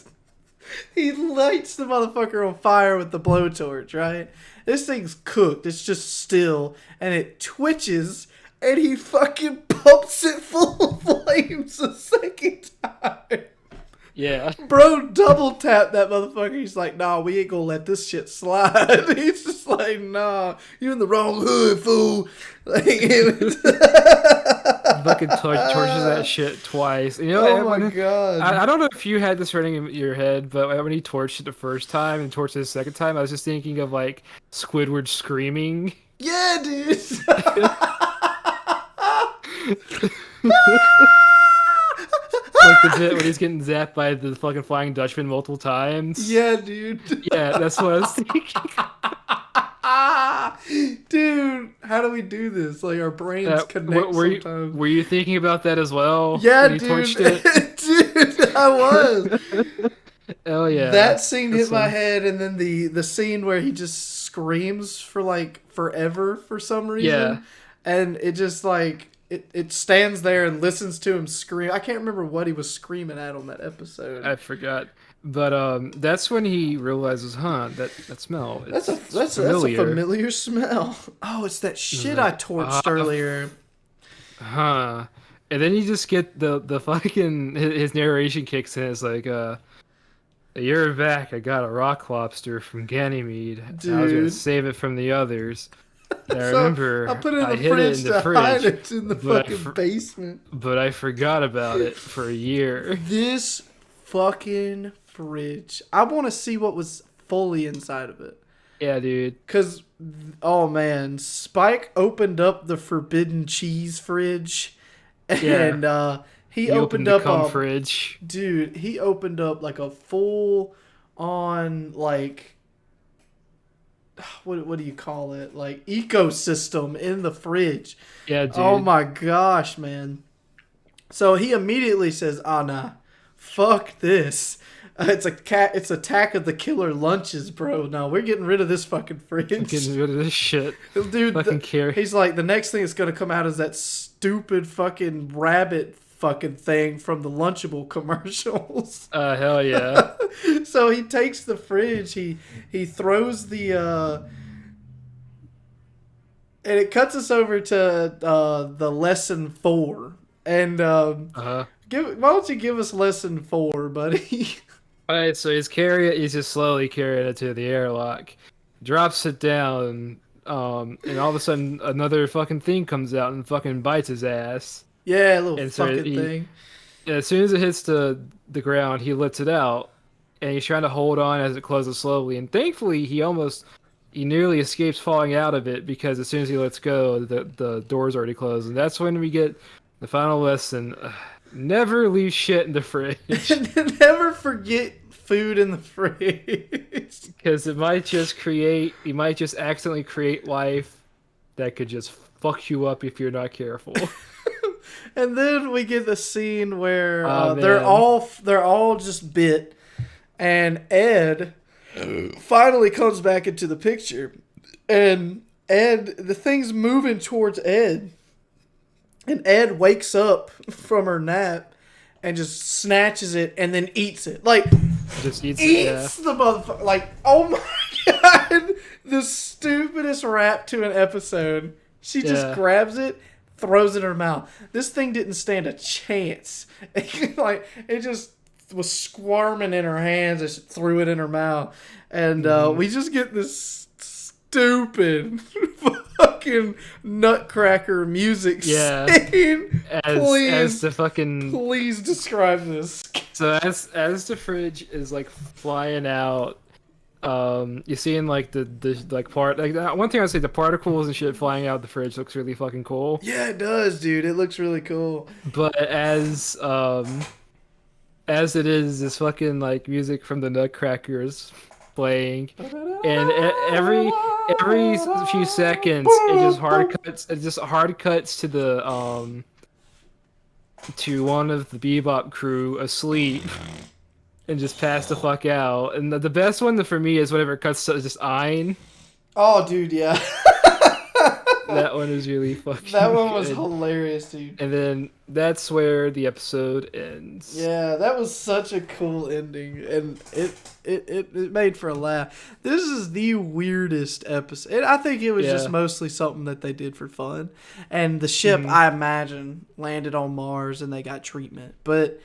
He lights the motherfucker on fire with the blowtorch, right? This thing's cooked. It's just still. And it twitches. And he fucking pumps it full of flames a second time. Yeah. Bro double tapped that motherfucker. He's like, nah, we ain't gonna let this shit slide. He's just like, nah, you in the wrong hood, fool. Like, it was Fucking torches that shit twice. You know, oh my god. I don't know if you had this running in your head, but when he torched it the first time and torched it the second time, I was just thinking of like Squidward screaming. Yeah, dude. Like the bit when he's getting zapped by the fucking Flying Dutchman multiple times. Yeah, dude. Yeah, that's what I was thinking. Dude, how do we do this? Like, our brains connect sometimes. Were you thinking about that as well? Yeah, when he dude. torched it? Dude, I was. Oh yeah. That scene hit That's my one. head, and then the scene where he just screams for like forever for some reason. Yeah. And it just like it stands there and listens to him scream. I can't remember what he was screaming at on that episode. I forgot. But that's when he realizes, huh, that smell. That's a familiar. familiar smell. Oh, it's that shit I torched earlier. Huh. And then you just get the fucking his narration kicks in. It's like, a year back, I got a rock lobster from Ganymede. I was gonna Dude. save it from the others. And I So, remember I put it in the hid fridge it in the to hide fridge, it in the but fucking basement. but I forgot about it for a year. This fucking fridge. I want to see what was fully inside of it. Yeah, dude. Because, oh man, Spike opened up the forbidden cheese fridge. And he opened the up cum a fridge. dude. He opened up like a full on like what do you call it? Like ecosystem in the fridge. Yeah, dude. Oh my gosh, man. So he immediately says, "Ah, nah, fuck this. It's Attack of the Killer Lunches, bro. No, we're getting rid of this fucking fridge." Getting rid of this shit. Dude, Fucking care. he's like, the next thing that's gonna come out is that stupid fucking rabbit fucking thing from the Lunchable commercials. Hell yeah. So he takes the fridge, he throws the and it cuts us over to the lesson 4. And Uh-huh. why don't you give us lesson 4, buddy? Alright, so he's just slowly carrying it to the airlock, drops it down, and all of a sudden another fucking thing comes out and fucking bites his ass. Yeah, a little And so fucking thing. As soon as it hits the ground, he lets it out, and he's trying to hold on as it closes slowly. And thankfully, he nearly escapes falling out of it, because as soon as he lets go, the door's already closed. And that's when we get the final lesson: never leave shit in the fridge. Never forget food in the fridge. Because you might just accidentally create life that could just fuck you up if you're not careful. And then we get the scene where Oh man. they're all just bit, and Ed finally comes back into the picture, and the thing's moving towards Ed, and Ed wakes up from her nap and just snatches it and then eats it. Like, Just eats eats the motherfucker. Like, oh my god, the stupidest rap to an episode. She just grabs it, throws it in her mouth. This thing didn't stand a chance. Like, it just was squirming in her hands as she threw it in her mouth. And we just get this stupid fucking nutcracker music scene. As the fucking Please describe this. So as the fridge is like flying out, you see in like the like part like one thing I'd say, the particles and shit flying out the fridge looks really fucking cool. Yeah, it does, dude. It looks really cool. But as it is, this fucking like music from the Nutcrackers playing, and every few seconds it just hard cuts to the to one of the Bebop crew asleep and just pass the fuck out. And the best one for me is whenever it cuts to just Ein. Oh, dude, yeah. That one is really fucking That one was good. hilarious, dude. And then that's where the episode ends. Yeah, that was such a cool ending, and it made for a laugh. This is the weirdest episode. I think it was just mostly something that they did for fun. And the ship, I imagine, landed on Mars and they got treatment. But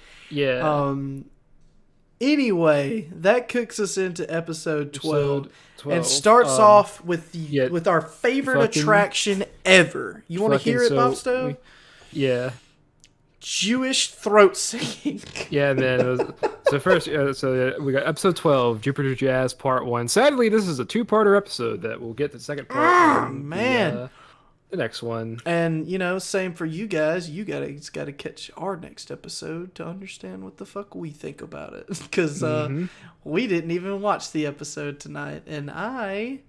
anyway, that kicks us into episode 12. And starts off with with our favorite attraction ever. You want to hear it, Bopsto? Yeah. Jewish throat singing. Yeah, man. So first, we got episode 12, Jupiter Jazz Part 1. Sadly, this is a two-parter episode that we'll get the second part. Oh, man. The next one. And, same for you guys. You gotta catch our next episode to understand what the fuck we think about it. Because we didn't even watch the episode tonight. And I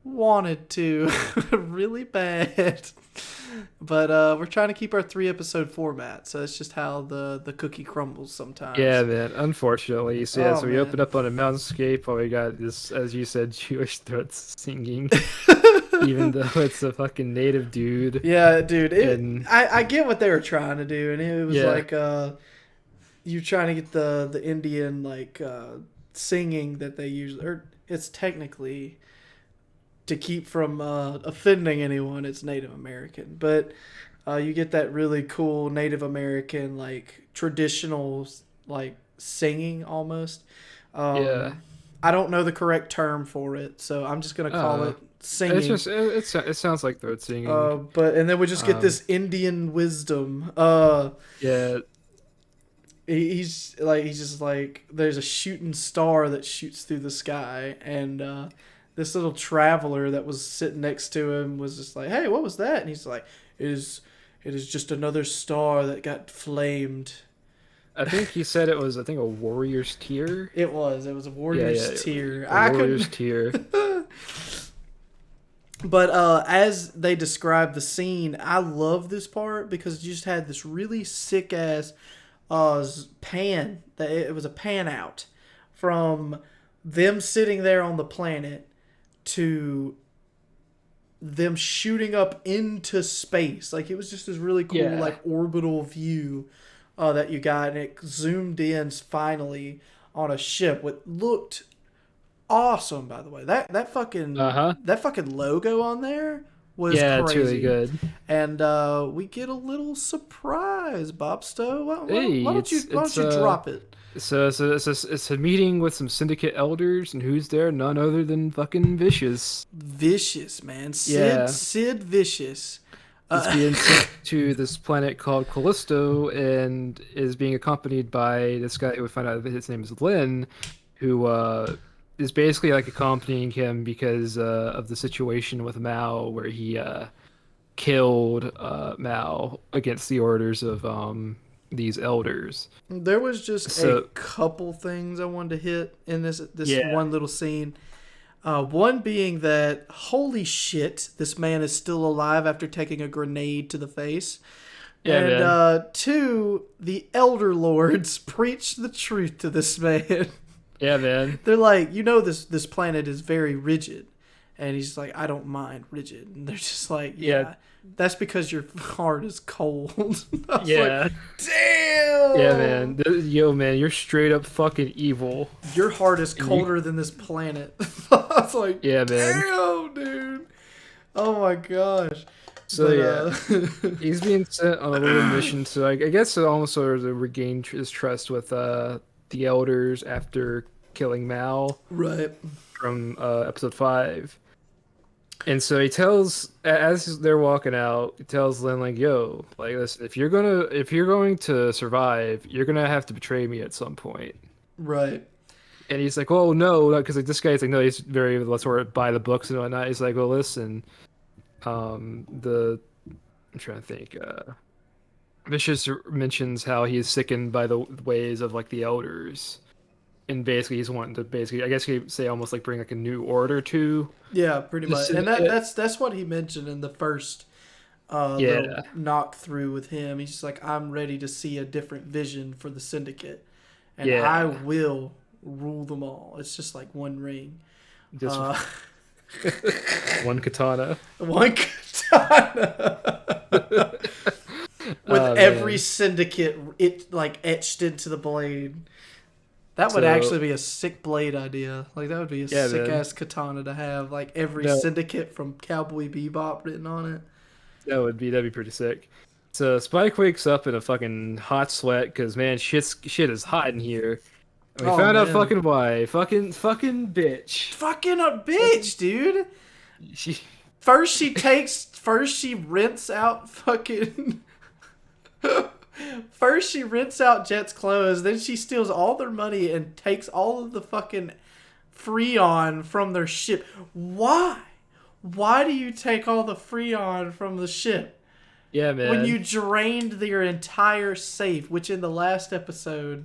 wanted to really bad. But we're trying to keep our 3-episode format. So it's just how the cookie crumbles sometimes. Yeah, man. Unfortunately. So, we open up on a mountainscape while we got this, as you said, Jewish throats singing. Even though it's a fucking native dude. Yeah, dude. I get what they were trying to do, and it was like you're trying to get the Indian like singing that they usually, or it's technically to keep from offending anyone. It's Native American, but you get that really cool Native American like traditional like singing almost. I don't know the correct term for it, so I'm just gonna call it singing. It's just it sounds like throat singing. And then we just get this Indian wisdom. He's just like, there's a shooting star that shoots through the sky, and this little traveler that was sitting next to him was just like, "Hey, what was that?" And he's like, "It is just another star that got flamed." I think he said it was, a warrior's tear. It was a warrior's tear. Warrior's tear. But as they describe the scene, I love this part because you just had this really sick ass pan. That it was a pan out from them sitting there on the planet to them shooting up into space. Like, it was just this really cool like orbital view that you got, and it zoomed in finally on a ship. What looked awesome, by the way. That fucking logo on there was crazy. It's really good. And we get a little surprise, Bopsto. Why don't you drop it? So it's a meeting with some syndicate elders, and who's there? None other than fucking Vicious. Vicious, man. Sid Vicious. Is being sent to this planet called Callisto, and is being accompanied by this guy. We find out that his name is Lin, who is basically like accompanying him because of the situation with Mao, where he killed Mao against the orders of these elders. There was just a So couple things I wanted to hit in this yeah, one little scene. One being that, holy shit, this man is still alive after taking a grenade to the face. yeah, And man, two, the Elder Lords preach the truth to this man. yeah, man, They're like, this planet is very rigid. And he's like, I don't mind rigid. And they're just like, yeah, yeah, that's because your heart is cold. I was like, yeah, yeah, damn. man. Yo, man, you're straight up fucking evil. Your heart is And you, colder than this planet. I was like, yeah, man. damn, dude. Oh my gosh. So But yeah, he's being sent on a little mission. So I guess it almost sort of to regain his trust with the elders after killing Mal right. from episode 5. And so he tells, as they're walking out, he tells Lin like, "Yo, like, listen, if you're going to survive, you're gonna have to betray me at some point." Right. And he's like, "Oh no," because like this guy's like, no, he's very sort of by the books and whatnot. He's like, "Well, listen, the I'm trying to think. Vicious mentions how he's sickened by the ways of like the elders, and basically he's wanting to basically, I guess you could say, almost like bring like a new order to Yeah, pretty the much. And syndicate. that's what he mentioned in the first little Yeah, knock through with him. He's just like, I'm ready to see a different vision for the syndicate. And I yeah, will rule them all. It's just like one ring. just Uh, one katana. one katana. With Oh every man. syndicate it like etched into the blade. That would So actually be a sick blade idea. Like that would be a yeah, sick man. ass katana to have. Like every That syndicate from Cowboy Bebop written on it. that'd be pretty sick. So Spike wakes up in a fucking hot sweat because man, shit is hot in here. And we Oh found out man, fucking why. Fucking bitch. fucking a Fucking bitch, dude. she. First she rents out fucking. First she rents out Jet's clothes, then she steals all their money and takes all of the fucking Freon from their ship. Why? Why do you take all the Freon from the ship? Yeah, When man. you drained their entire safe, which in the last episode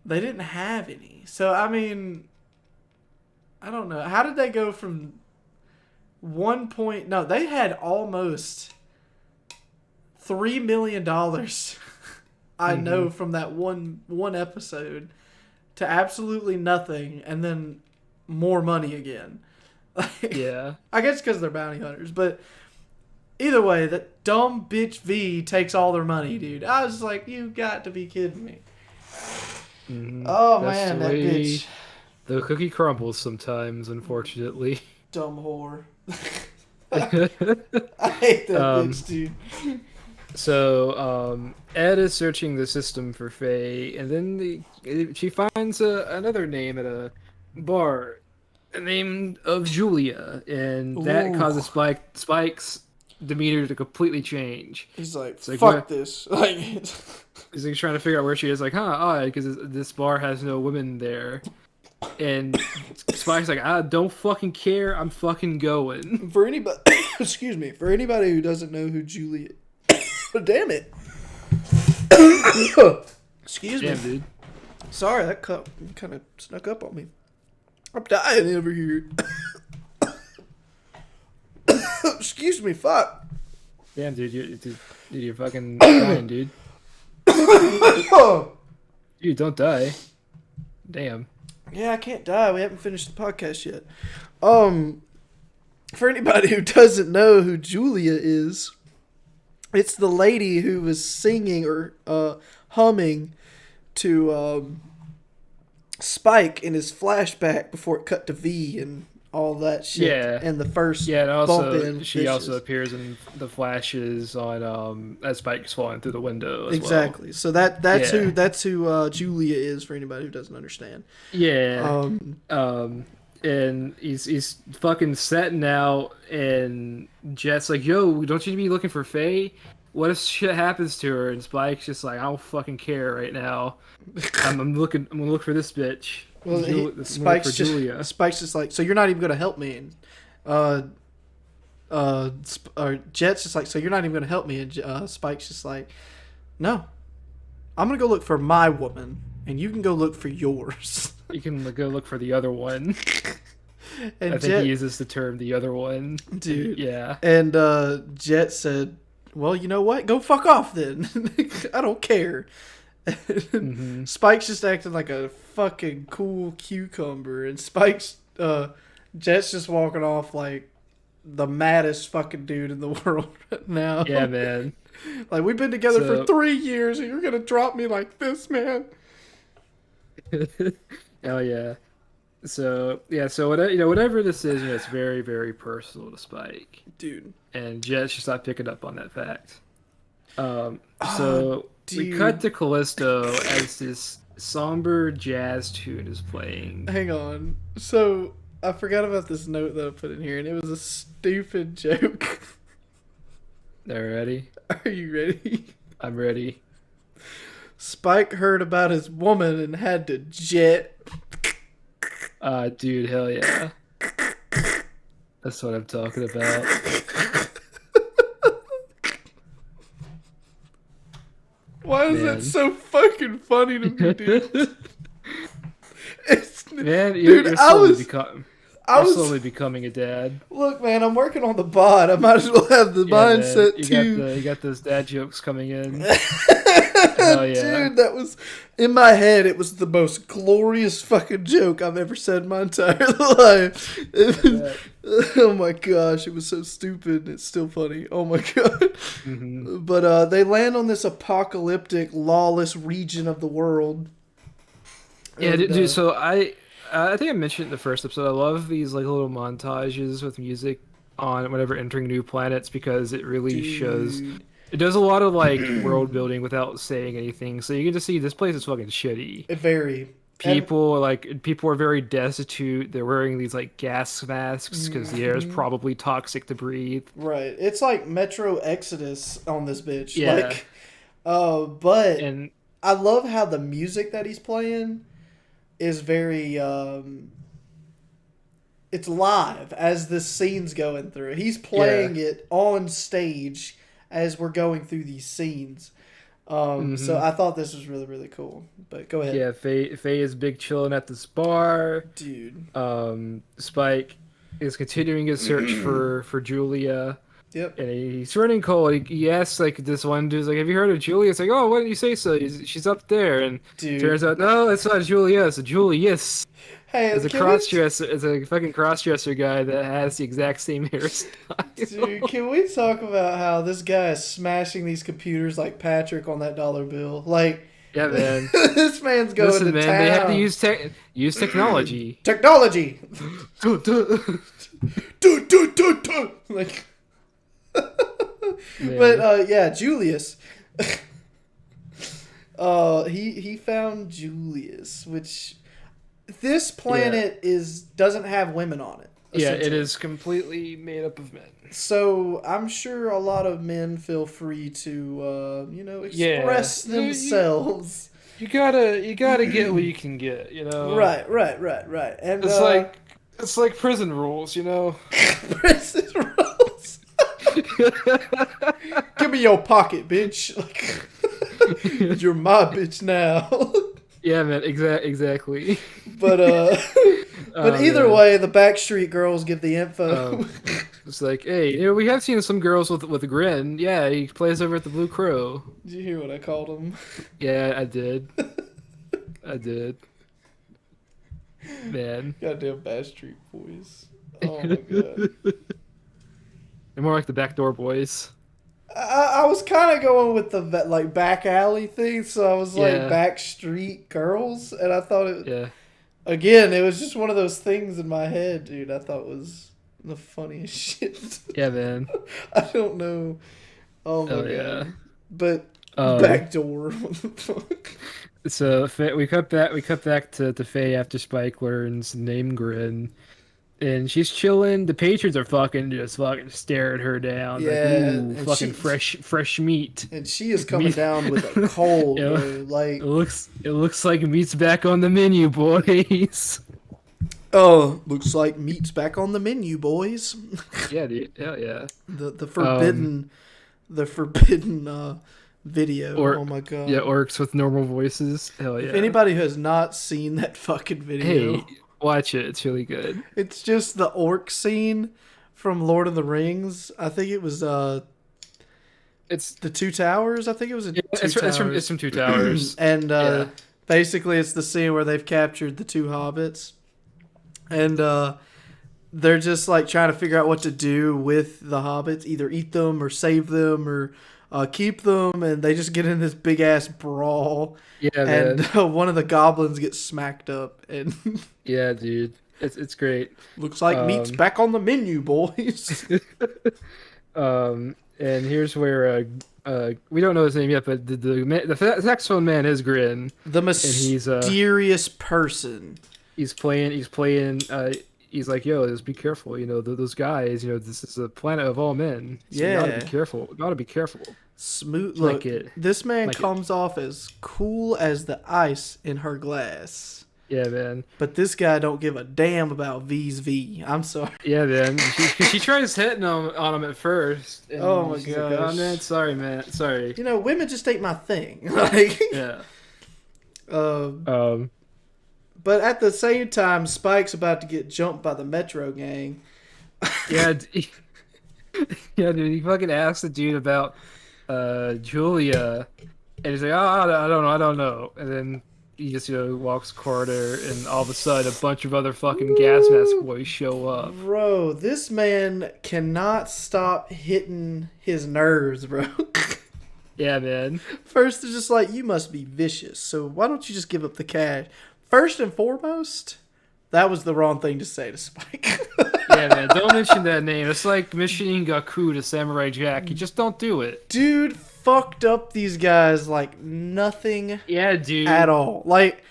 they didn't have any. So I mean, I don't know. How did they go from 1 point? No, they had almost $3 million. I know from that one episode to absolutely nothing, and then more money again. Like, Yeah. I guess because they're bounty hunters, but either way, that dumb bitch V takes all their money, dude. I was like, you got to be kidding me. Oh That's man, the that way bitch, the cookie crumbles sometimes, unfortunately. dumb whore. I hate that um, bitch, dude. Ed is searching the system for Faye, and then she finds another name at a bar, the name of Julia, and that Ooh, causes Spike's demeanor to completely change. he's like, It's like, fuck what? this. Like, He's like trying to figure out where she is. Like, huh, odd, because this bar has no women there. And Spike's like, I don't fucking care. I'm fucking going. for anybody, excuse me, for anybody who doesn't know who Julia, damn it. Excuse me. Damn, dude. Sorry, that cup kind of snuck up on me. I'm dying over here. Excuse me, fuck. Damn, dude, you're fucking dying, dude. Dude, don't die. Damn. Yeah, I can't die. We haven't finished the podcast yet. For anybody who doesn't know who Julia is, it's the lady who was singing or humming to Spike in his flashback before it cut to V and all that shit. Yeah. And the first Yeah, and bump also in she Vicious. also appears in the flashes on as Spike's falling through the window as Exactly. So that's Yeah. who Julia is for anybody who doesn't understand. well. Yeah. Um, And he's fucking setting out, and Jet's like, "Yo, don't you be looking for Faye? What if shit happens to her?" And Spike's just like, "I don't fucking care right now. I'm looking. I'm gonna look for this bitch. well, I'm gonna look for Julia." Spike's just like, so you're not even gonna help me, and or Jet's just like, so you're not even gonna help me, and Spike's just like, No, I'm gonna go look for my woman, and you can go look for yours. You can go look for the other one. And I think he uses the term "the other one." dude. Yeah. And Jet said, "Well, you know what? Go fuck off then. I don't care." Mm-hmm. Spike's just acting like a fucking cool cucumber, and Jet's just walking off like the maddest fucking dude in the world right now. Yeah, man. Like, we've been together for 3 years, and you're gonna drop me like this, man. Hell yeah. So yeah, so whatever this is, it's very, very personal to Spike, Dude. and Jet's just not picking up on that fact. Um, Oh, so we dude. cut to Callisto as this somber jazz tune is playing. Hang on. So, I forgot about this note that I put in here, and it was a stupid joke. Are ready? Are you ready? I'm ready. Spike heard about his woman and had to jet. Dude, hell yeah. That's what I'm talking about. Why is that so fucking funny to me, dude? Man, you're slowly becoming a dad. Look, man, I'm working on the bod. I might as well have the mindset too. You got those dad jokes coming in. Hell yeah. Dude, that was in my head. It was the most glorious fucking joke I've ever said in my entire life. Oh my gosh, it was so stupid. It's still funny. Oh my god. Mm-hmm. But they land on this apocalyptic, lawless region of the world. Yeah, dude. So I think I mentioned in the first episode. I love these like little montages with music on whenever entering new planets because it really shows. It does a lot of like world building without saying anything. So you get to see this place is fucking shitty. People are very destitute. They're wearing these like gas masks because the air is probably toxic to breathe. Right. It's like Metro Exodus on this bitch. Yeah. But I love how the music that he's playing is very it's live as the scene's going through. He's playing it on stage as we're going through these scenes. So I thought this was really, really cool. But go ahead. Yeah, Faye is big chilling at this bar. Dude. Spike is continuing his search for Julia. Yep. And he's running cold. He asks like this one dude's like, "Have you heard of Julia?" It's like, "Oh, why didn't you say so? She's up there." And turns out, no, it's not Julia. It's a Julius. Hey, it's a crossdresser. It's a fucking crossdresser guy that has the exact same hairstyle. Dude, can we talk about how this guy is smashing these computers like Patrick on that dollar bill? Like, yeah, man. This man's going to town. They have to use technology. Technology. Like. But yeah, Julius. He found Julius, which this planet doesn't have women on it. Yeah, it is completely made up of men. So I'm sure a lot of men feel free to express themselves. You gotta get what you can get, you know. Right. And it's like prison rules, you know. Prison rules. Give me your pocket, bitch. You're my bitch now. Yeah, man. Exactly. But either way, the Backstreet Girls give the info. It's like, hey, we have seen some girls with a grin. Yeah, he plays over at the Blue Crow. Did you hear what I called him? Yeah, I did. Man. Goddamn Backstreet Boys. Oh my god. They're more like the Backdoor Boys. I was kind of going with the like back alley thing, so I was like Backstreet Girls, and I thought it. Yeah. Again, it was just one of those things in my head, dude. I thought was the funniest shit. Yeah, man. I don't know. Oh my god. Yeah. But backdoor. What the fuck? So we cut back to Faye after Spike learns name Grin. And she's chilling. The patrons are fucking staring her down. Yeah, like, ooh, fucking fresh meat. And she is coming down with a cold. Like it looks like meat's back on the menu, boys. Oh, looks like meat's back on the menu, boys. Yeah, dude. Hell yeah. The forbidden video. Or Oh my yeah, god. orcs with normal voices. Hell If yeah. anybody has not seen that fucking Hey, video, watch it. It's really good. it's just the orc scene from Lord of the Rings. I think it was It's the Two Towers. I think it was in Two it's Towers. from Two Towers. And Yeah. basically it's the scene where they've captured the two hobbits. And they're just like trying to figure out what to do with the hobbits, either eat them or save them or keep them, and they just get in this big ass brawl, Yeah, and man. one of the goblins gets smacked up, and Yeah, dude. It's great. looks like meat's Um, back on the menu, boys. and here's where we don't know his name yet, but the saxophone man is Grin, The and mysterious person. he's playing. He's like, yo, just be careful. Those guys. This is a planet of all men. So you gotta Yeah, be careful. Gotta be careful. smooth. Like Look, it. this man Like it. comes off as cool as the ice in her glass. Yeah, man. But this guy don't give a damn about V's V. I'm sorry. Yeah, man. She tries hitting on him at first, Oh and my she's like, oh gosh. man, sorry, man, sorry. You know, women just ain't my thing. Like, Yeah. um, Um. but at the same time, Spike's about to get jumped by the Metro gang. Yeah. Yeah, dude. He fucking asked the dude about Julia, and he's like, oh, I don't know. And then he just walks corridor, and all of a sudden, a bunch of other fucking gas mask boys show up. Bro, this man cannot stop hitting his nerves, bro. Yeah, man. First, they're just like, you must be vicious, so why don't you just give up the cash? First and foremost, that was the wrong thing to say to Spike. Yeah, man. Don't mention that name. It's like Michelin Gaku to Samurai Jack. You just don't do it. Dude fucked up these guys like nothing Yeah, dude. at all. Like,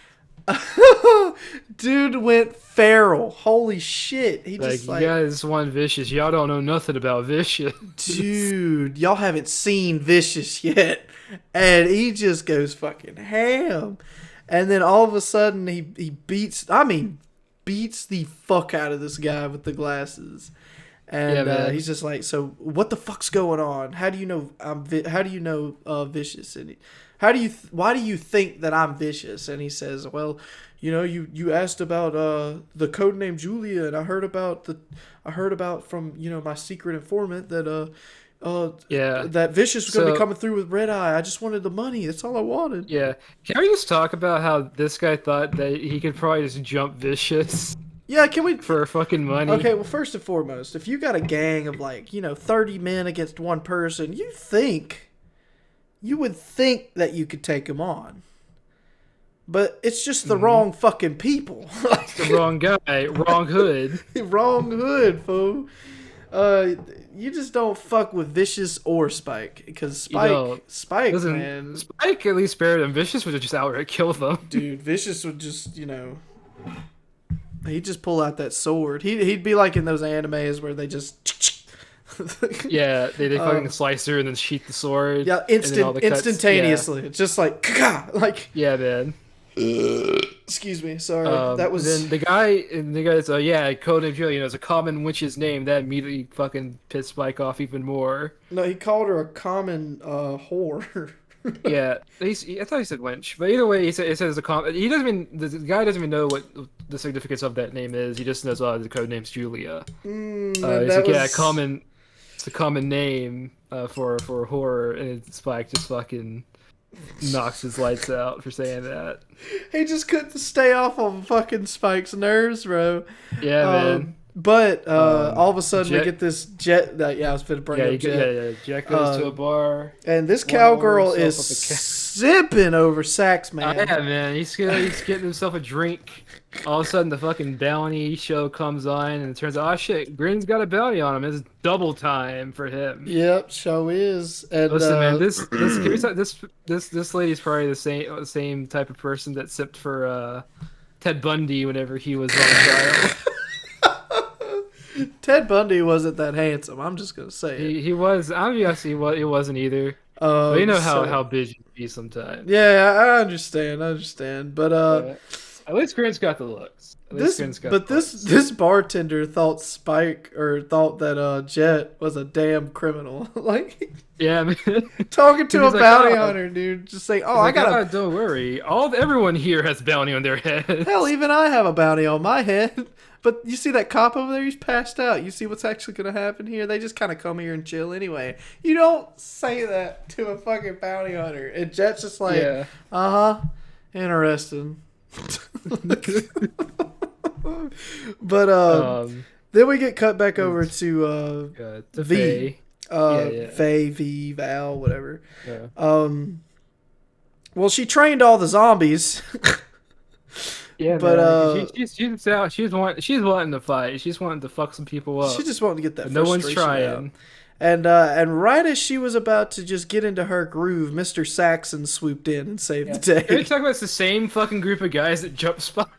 dude went feral. Holy shit. He Like, just you like, guys want Vicious. Y'all don't know nothing about Vicious. dude, y'all haven't seen Vicious yet. And he just goes fucking ham. And then all of a sudden he beats the fuck out of this guy with the glasses. And Yeah, man. he's just like, so what the fuck's going on? How do you know how do you know Vicious? And why do you think that I'm vicious? And he says, well, you asked about the codename Julia, and I heard about from my secret informant that Yeah. that Vicious was gonna be So- coming through with Red Eye. I just wanted the money. That's all I wanted. Yeah. Can we just talk about how this guy thought that he could probably just jump Vicious Yeah, can we? for fucking money? Okay, well, first and foremost, if you got a gang of 30 men against one person, you would think that you could take them on. But it's just the wrong fucking people. The wrong guy, wrong hood. Wrong hood, fool. You just don't fuck with Vicious or Spike, because don't. Spike, Listen, man, Spike at least spared him. Vicious would just outright kill them. dude, Vicious would just, he'd just pull out that sword. He'd be like in those animes where they just, Yeah, they fucking slice through and then sheath the sword. yeah, and then all the cuts- instantaneously. It's just like, like, Yeah, man. excuse me, sorry, that was. Then the guy's codename Julia. It's a common witch's name. That immediately fucking pissed Spike off even more. No, he called her a common whore. Yeah, I thought he said wench, but either way, it says a common. He doesn't even the guy doesn't even know what the significance of that name is. He just knows the codename's Julia. He's like, yeah, common. It's a common name for horror, and Spike just fucking knocks his lights out for saying that. He just couldn't stay off of fucking Spike's nerves, bro. Yeah, man. But all of a sudden we Jet- get this Jet. I was going to bring up Jet. Jack goes to a bar. And this One cowgirl over is himself sipping over Sax Man. Yeah, man. He's getting himself a drink. All of a sudden, the fucking bounty show comes on, and it turns out, oh shit, Grin's got a bounty on him. It's double time for him. Yep, show is. And, Listen, man, this lady's probably the same type of person that sipped for Ted Bundy whenever he was on trial. Ted Bundy wasn't that handsome. I'm just gonna say it. He was. I'm guessing he wasn't either. But you know how bitch he be sometimes. Yeah, I understand. But Yeah. At least Grin's got the looks. At least Grin's got the looks. This bartender thought Spike or thought that Jet was a damn criminal. Like, Yeah, man. talking to a He's like, bounty "Oh." hunter, dude. Just saying, oh, He's I like, got "Ah, a don't worry. Everyone here has bounty on their head. hell. Even I have a bounty on my head. But you see that cop over there? He's passed out. You see what's actually gonna happen here? They just kind of come here and chill anyway. You don't say that to a fucking bounty hunter. And Jet's just like, Yeah. interesting. But then we get cut back over to To V. Faye. Yeah. Faye, V, Val, whatever. Yeah. Well, she trained all the zombies. Yeah, but man, she's out. She's wanting to fight. She's wanting to fuck some people up. she just wanted to get that. But no one's frustration trying. out. And right as she was about to just get into her groove, Mr. Saxon swooped in and saved the day. Are you talking about it's the same fucking group of guys that jump spot?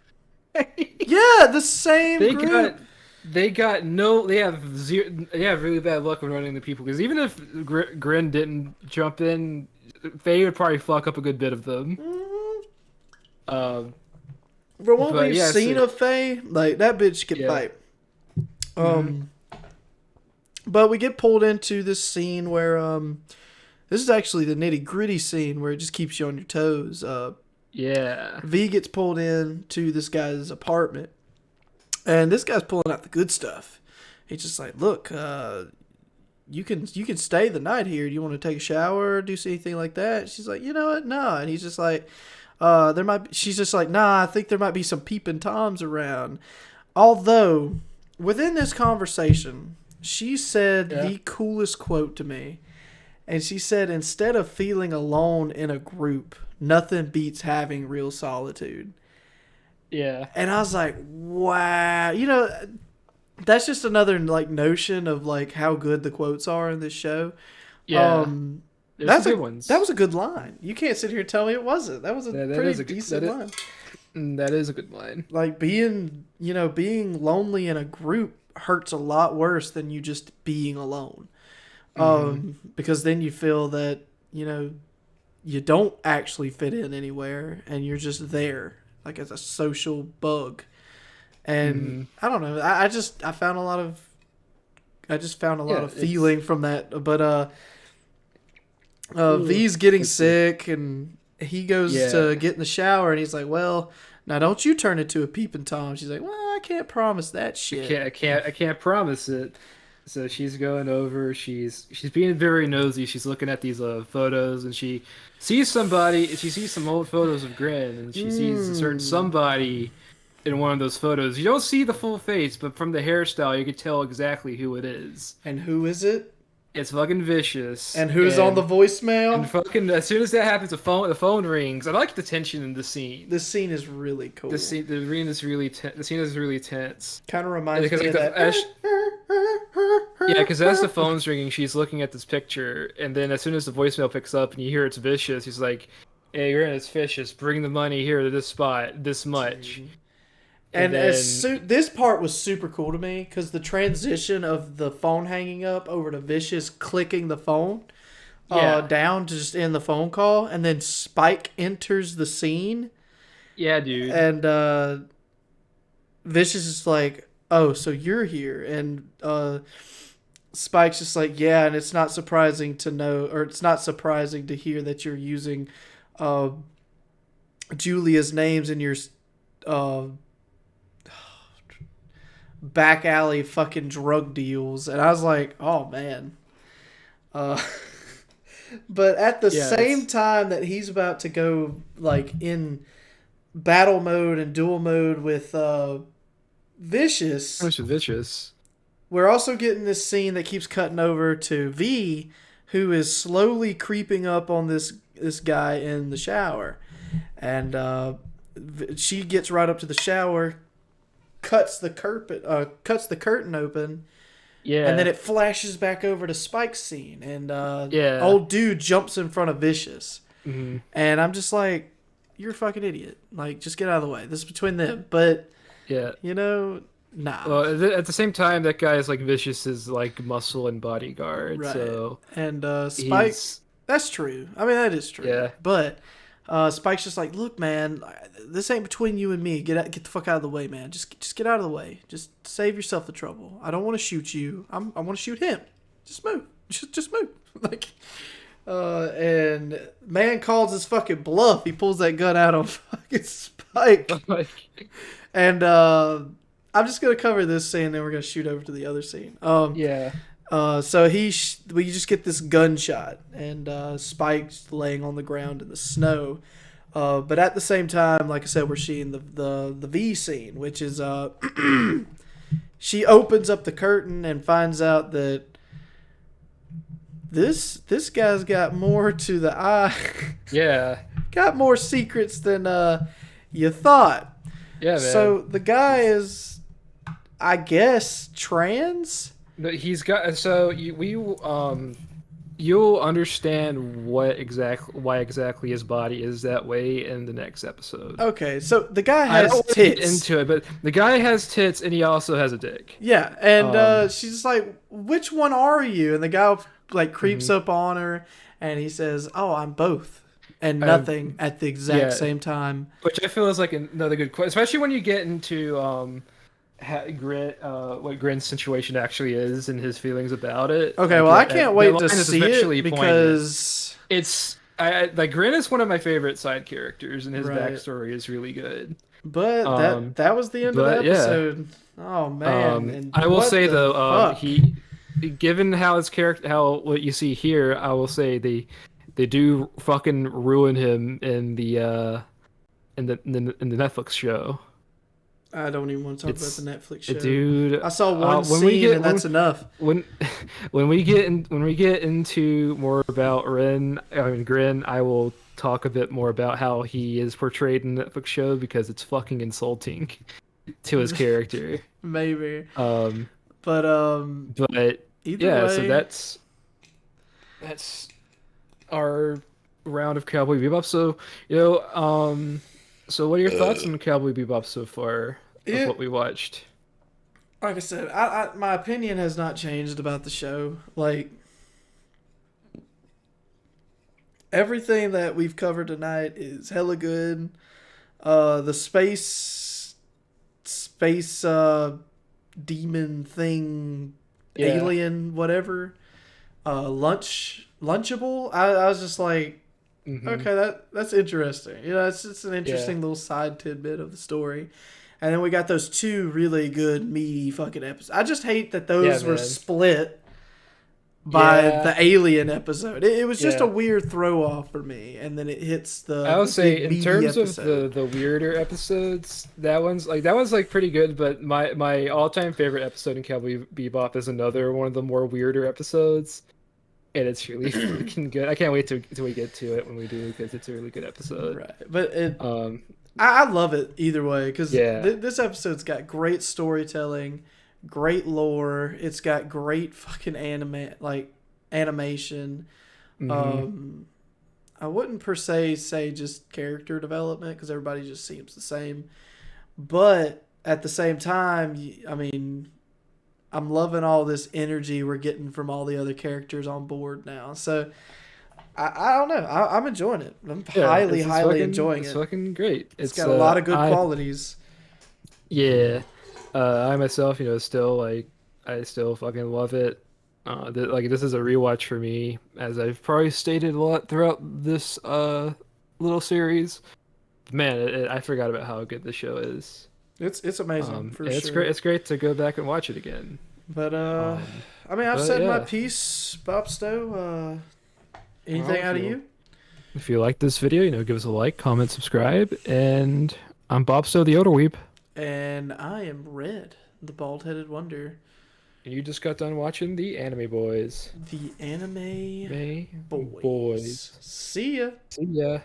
Yeah, the same group. They have really bad luck when running into people, because even if Grin didn't jump in, Faye would probably fuck up a good bit of them. Mm-hmm. From what we've seen of Faye, like, that bitch can fight. But we get pulled into this scene where this is actually the nitty gritty scene where it just keeps you on your toes. V gets pulled in to this guy's apartment, and this guy's pulling out the good stuff. He's just like, look, you can stay the night here. Do you want to take a shower or do anything like that? She's like, you know what? No. And he's just like, she's just like, nah, I think there might be some peeping Toms around. Although, within this conversation, she said the coolest quote to me. And she said, instead of feeling alone in a group, nothing beats having real solitude. Yeah. And I was like, wow. You know, that's just another, like, notion of, like, how good the quotes are in this show. Yeah. That's good ones. That was a good line. You can't sit here and tell me it wasn't. That was a pretty decent line. That is a good line. Like, being lonely in a group hurts a lot worse than you just being alone. Because then you feel that, you don't actually fit in anywhere and you're just there, like, as a social bug. And I don't know. I found a lot of feeling from that. But V's getting sick, and he goes to get in the shower, and he's like, well, now don't you turn into a peeping Tom. She's like, well, I can't promise that shit. I can't promise it. So she's going over, she's being very nosy. She's looking at these photos, and she sees some old photos of Grin, and she sees a certain somebody in one of those photos. You don't see the full face, but from the hairstyle, you can tell exactly who it is. And who is it? It's fucking Vicious. And who's on the voicemail? And fucking, as soon as that happens, the phone rings. I like the tension in the scene. This scene is really cool. The scene is really tense. Kind of reminds me of that. Yeah, because as the phone's ringing, she's looking at this picture, and then as soon as the voicemail picks up and you hear it's Vicious, he's like, hey, it's Vicious, bring the money here to this spot, this much. And this part was super cool to me, because the transition of the phone hanging up over to Vicious clicking the phone down to just end the phone call, and then Spike enters the scene. Yeah, dude. And Vicious is like, oh, so you're here. And Spike's just like, yeah, and it's not surprising to hear that you're using Julia's names in your back alley fucking drug deals. And I was like, oh, man. But at the same time that he's about to go, like, in battle mode and duel mode with Vicious, we're also getting this scene that keeps cutting over to V, who is slowly creeping up on this guy in the shower. And she gets right up to the shower, cuts the curtain open, and then it flashes back over to Spike's scene, and old dude jumps in front of Vicious. And I'm just like, you're a fucking idiot. Like, just get out of the way. This is between them. But nah. Well, at the same time, that guy is like Vicious's like muscle and bodyguard. Right. So and Spike, that's true. I mean, that is true. Yeah. But Spike's just like, look, man, this ain't between you and me. Get the fuck out of the way, man. Just get out of the way. Just save yourself the trouble. I don't want to shoot you. I want to shoot him. Just move. Just move. Like, and man calls his fucking bluff. He pulls that gun out on fucking Spike. And I'm just gonna cover this scene, then we're gonna shoot over to the other scene. Yeah. So we just get this gunshot, and Spike's laying on the ground in the snow. But at the same time, like I said, we're seeing the V scene, which is she opens up the curtain and finds out that this guy's got more to the eye. Yeah. Got more secrets than you thought. Yeah, man. So the guy is, I guess, trans. He's got you'll understand why exactly his body is that way in the next episode. Okay, so the guy I has don't want to tits. get into it, but the guy has tits and he also has a dick. Yeah, and she's just like, "Which one are you?" And the guy like creeps up on her, and he says, "Oh, I'm both." And nothing at the exact same time. Which I feel is like another good question, especially when you get into what Grin's situation actually is and his feelings about it. Okay, well, I can't wait to see it because like Grin is one of my favorite side characters, and his backstory is really good. But that was the end of the episode. Yeah. Oh man! And I will say though, given how his character, what you see here, I will say they do fucking ruin him in the Netflix show. I don't even want to talk about the Netflix show. Dude, I saw one scene and that's enough. When we get into more about Grin, I will talk a bit more about how he is portrayed in the Netflix show because it's fucking insulting to his character. Maybe. But either way, so that's our round of Cowboy Bebop. So, so what are your thoughts on Cowboy Bebop so far of what we watched? Like I said, my opinion has not changed about the show. Like, everything that we've covered tonight is hella good. The space demon thing, alien, whatever. Lunchable. I was just like, okay, that's interesting. It's just an interesting little side tidbit of the story. And then we got those two really good meaty fucking episodes. I just hate that those were split by the alien episode. It was just a weird throw off for me. And then it hits the I would say in terms episode. of the weirder episodes, that one's pretty good, but my all-time favorite episode in Cowboy Bebop is another one of the more weirder episodes. And it's really freaking good. I can't wait till we get to it when we do, because it's a really good episode. Right, but I love it either way, because this episode's got great storytelling, great lore. It's got great fucking animation. I wouldn't per se say just character development, because everybody just seems the same. But at the same time, I mean, I'm loving all this energy we're getting from all the other characters on board now. So, I don't know. I'm enjoying it. I'm highly enjoying it. It's fucking great. It's got a lot of good qualities. Yeah. I myself, still, I still fucking love it. This is a rewatch for me, as I've probably stated a lot throughout this little series. Man, I forgot about how good the show is. It's amazing for sure. It's great to go back and watch it again. But I mean, I've said my piece, Bopsto. Anything out of you? If you like this video, give us a like, comment, subscribe, and I'm Bopsto the Odor Weeb. And I am Red, the bald-headed wonder. And you just got done watching the Anime Boys. The Anime Boys. Boys. See ya. See ya.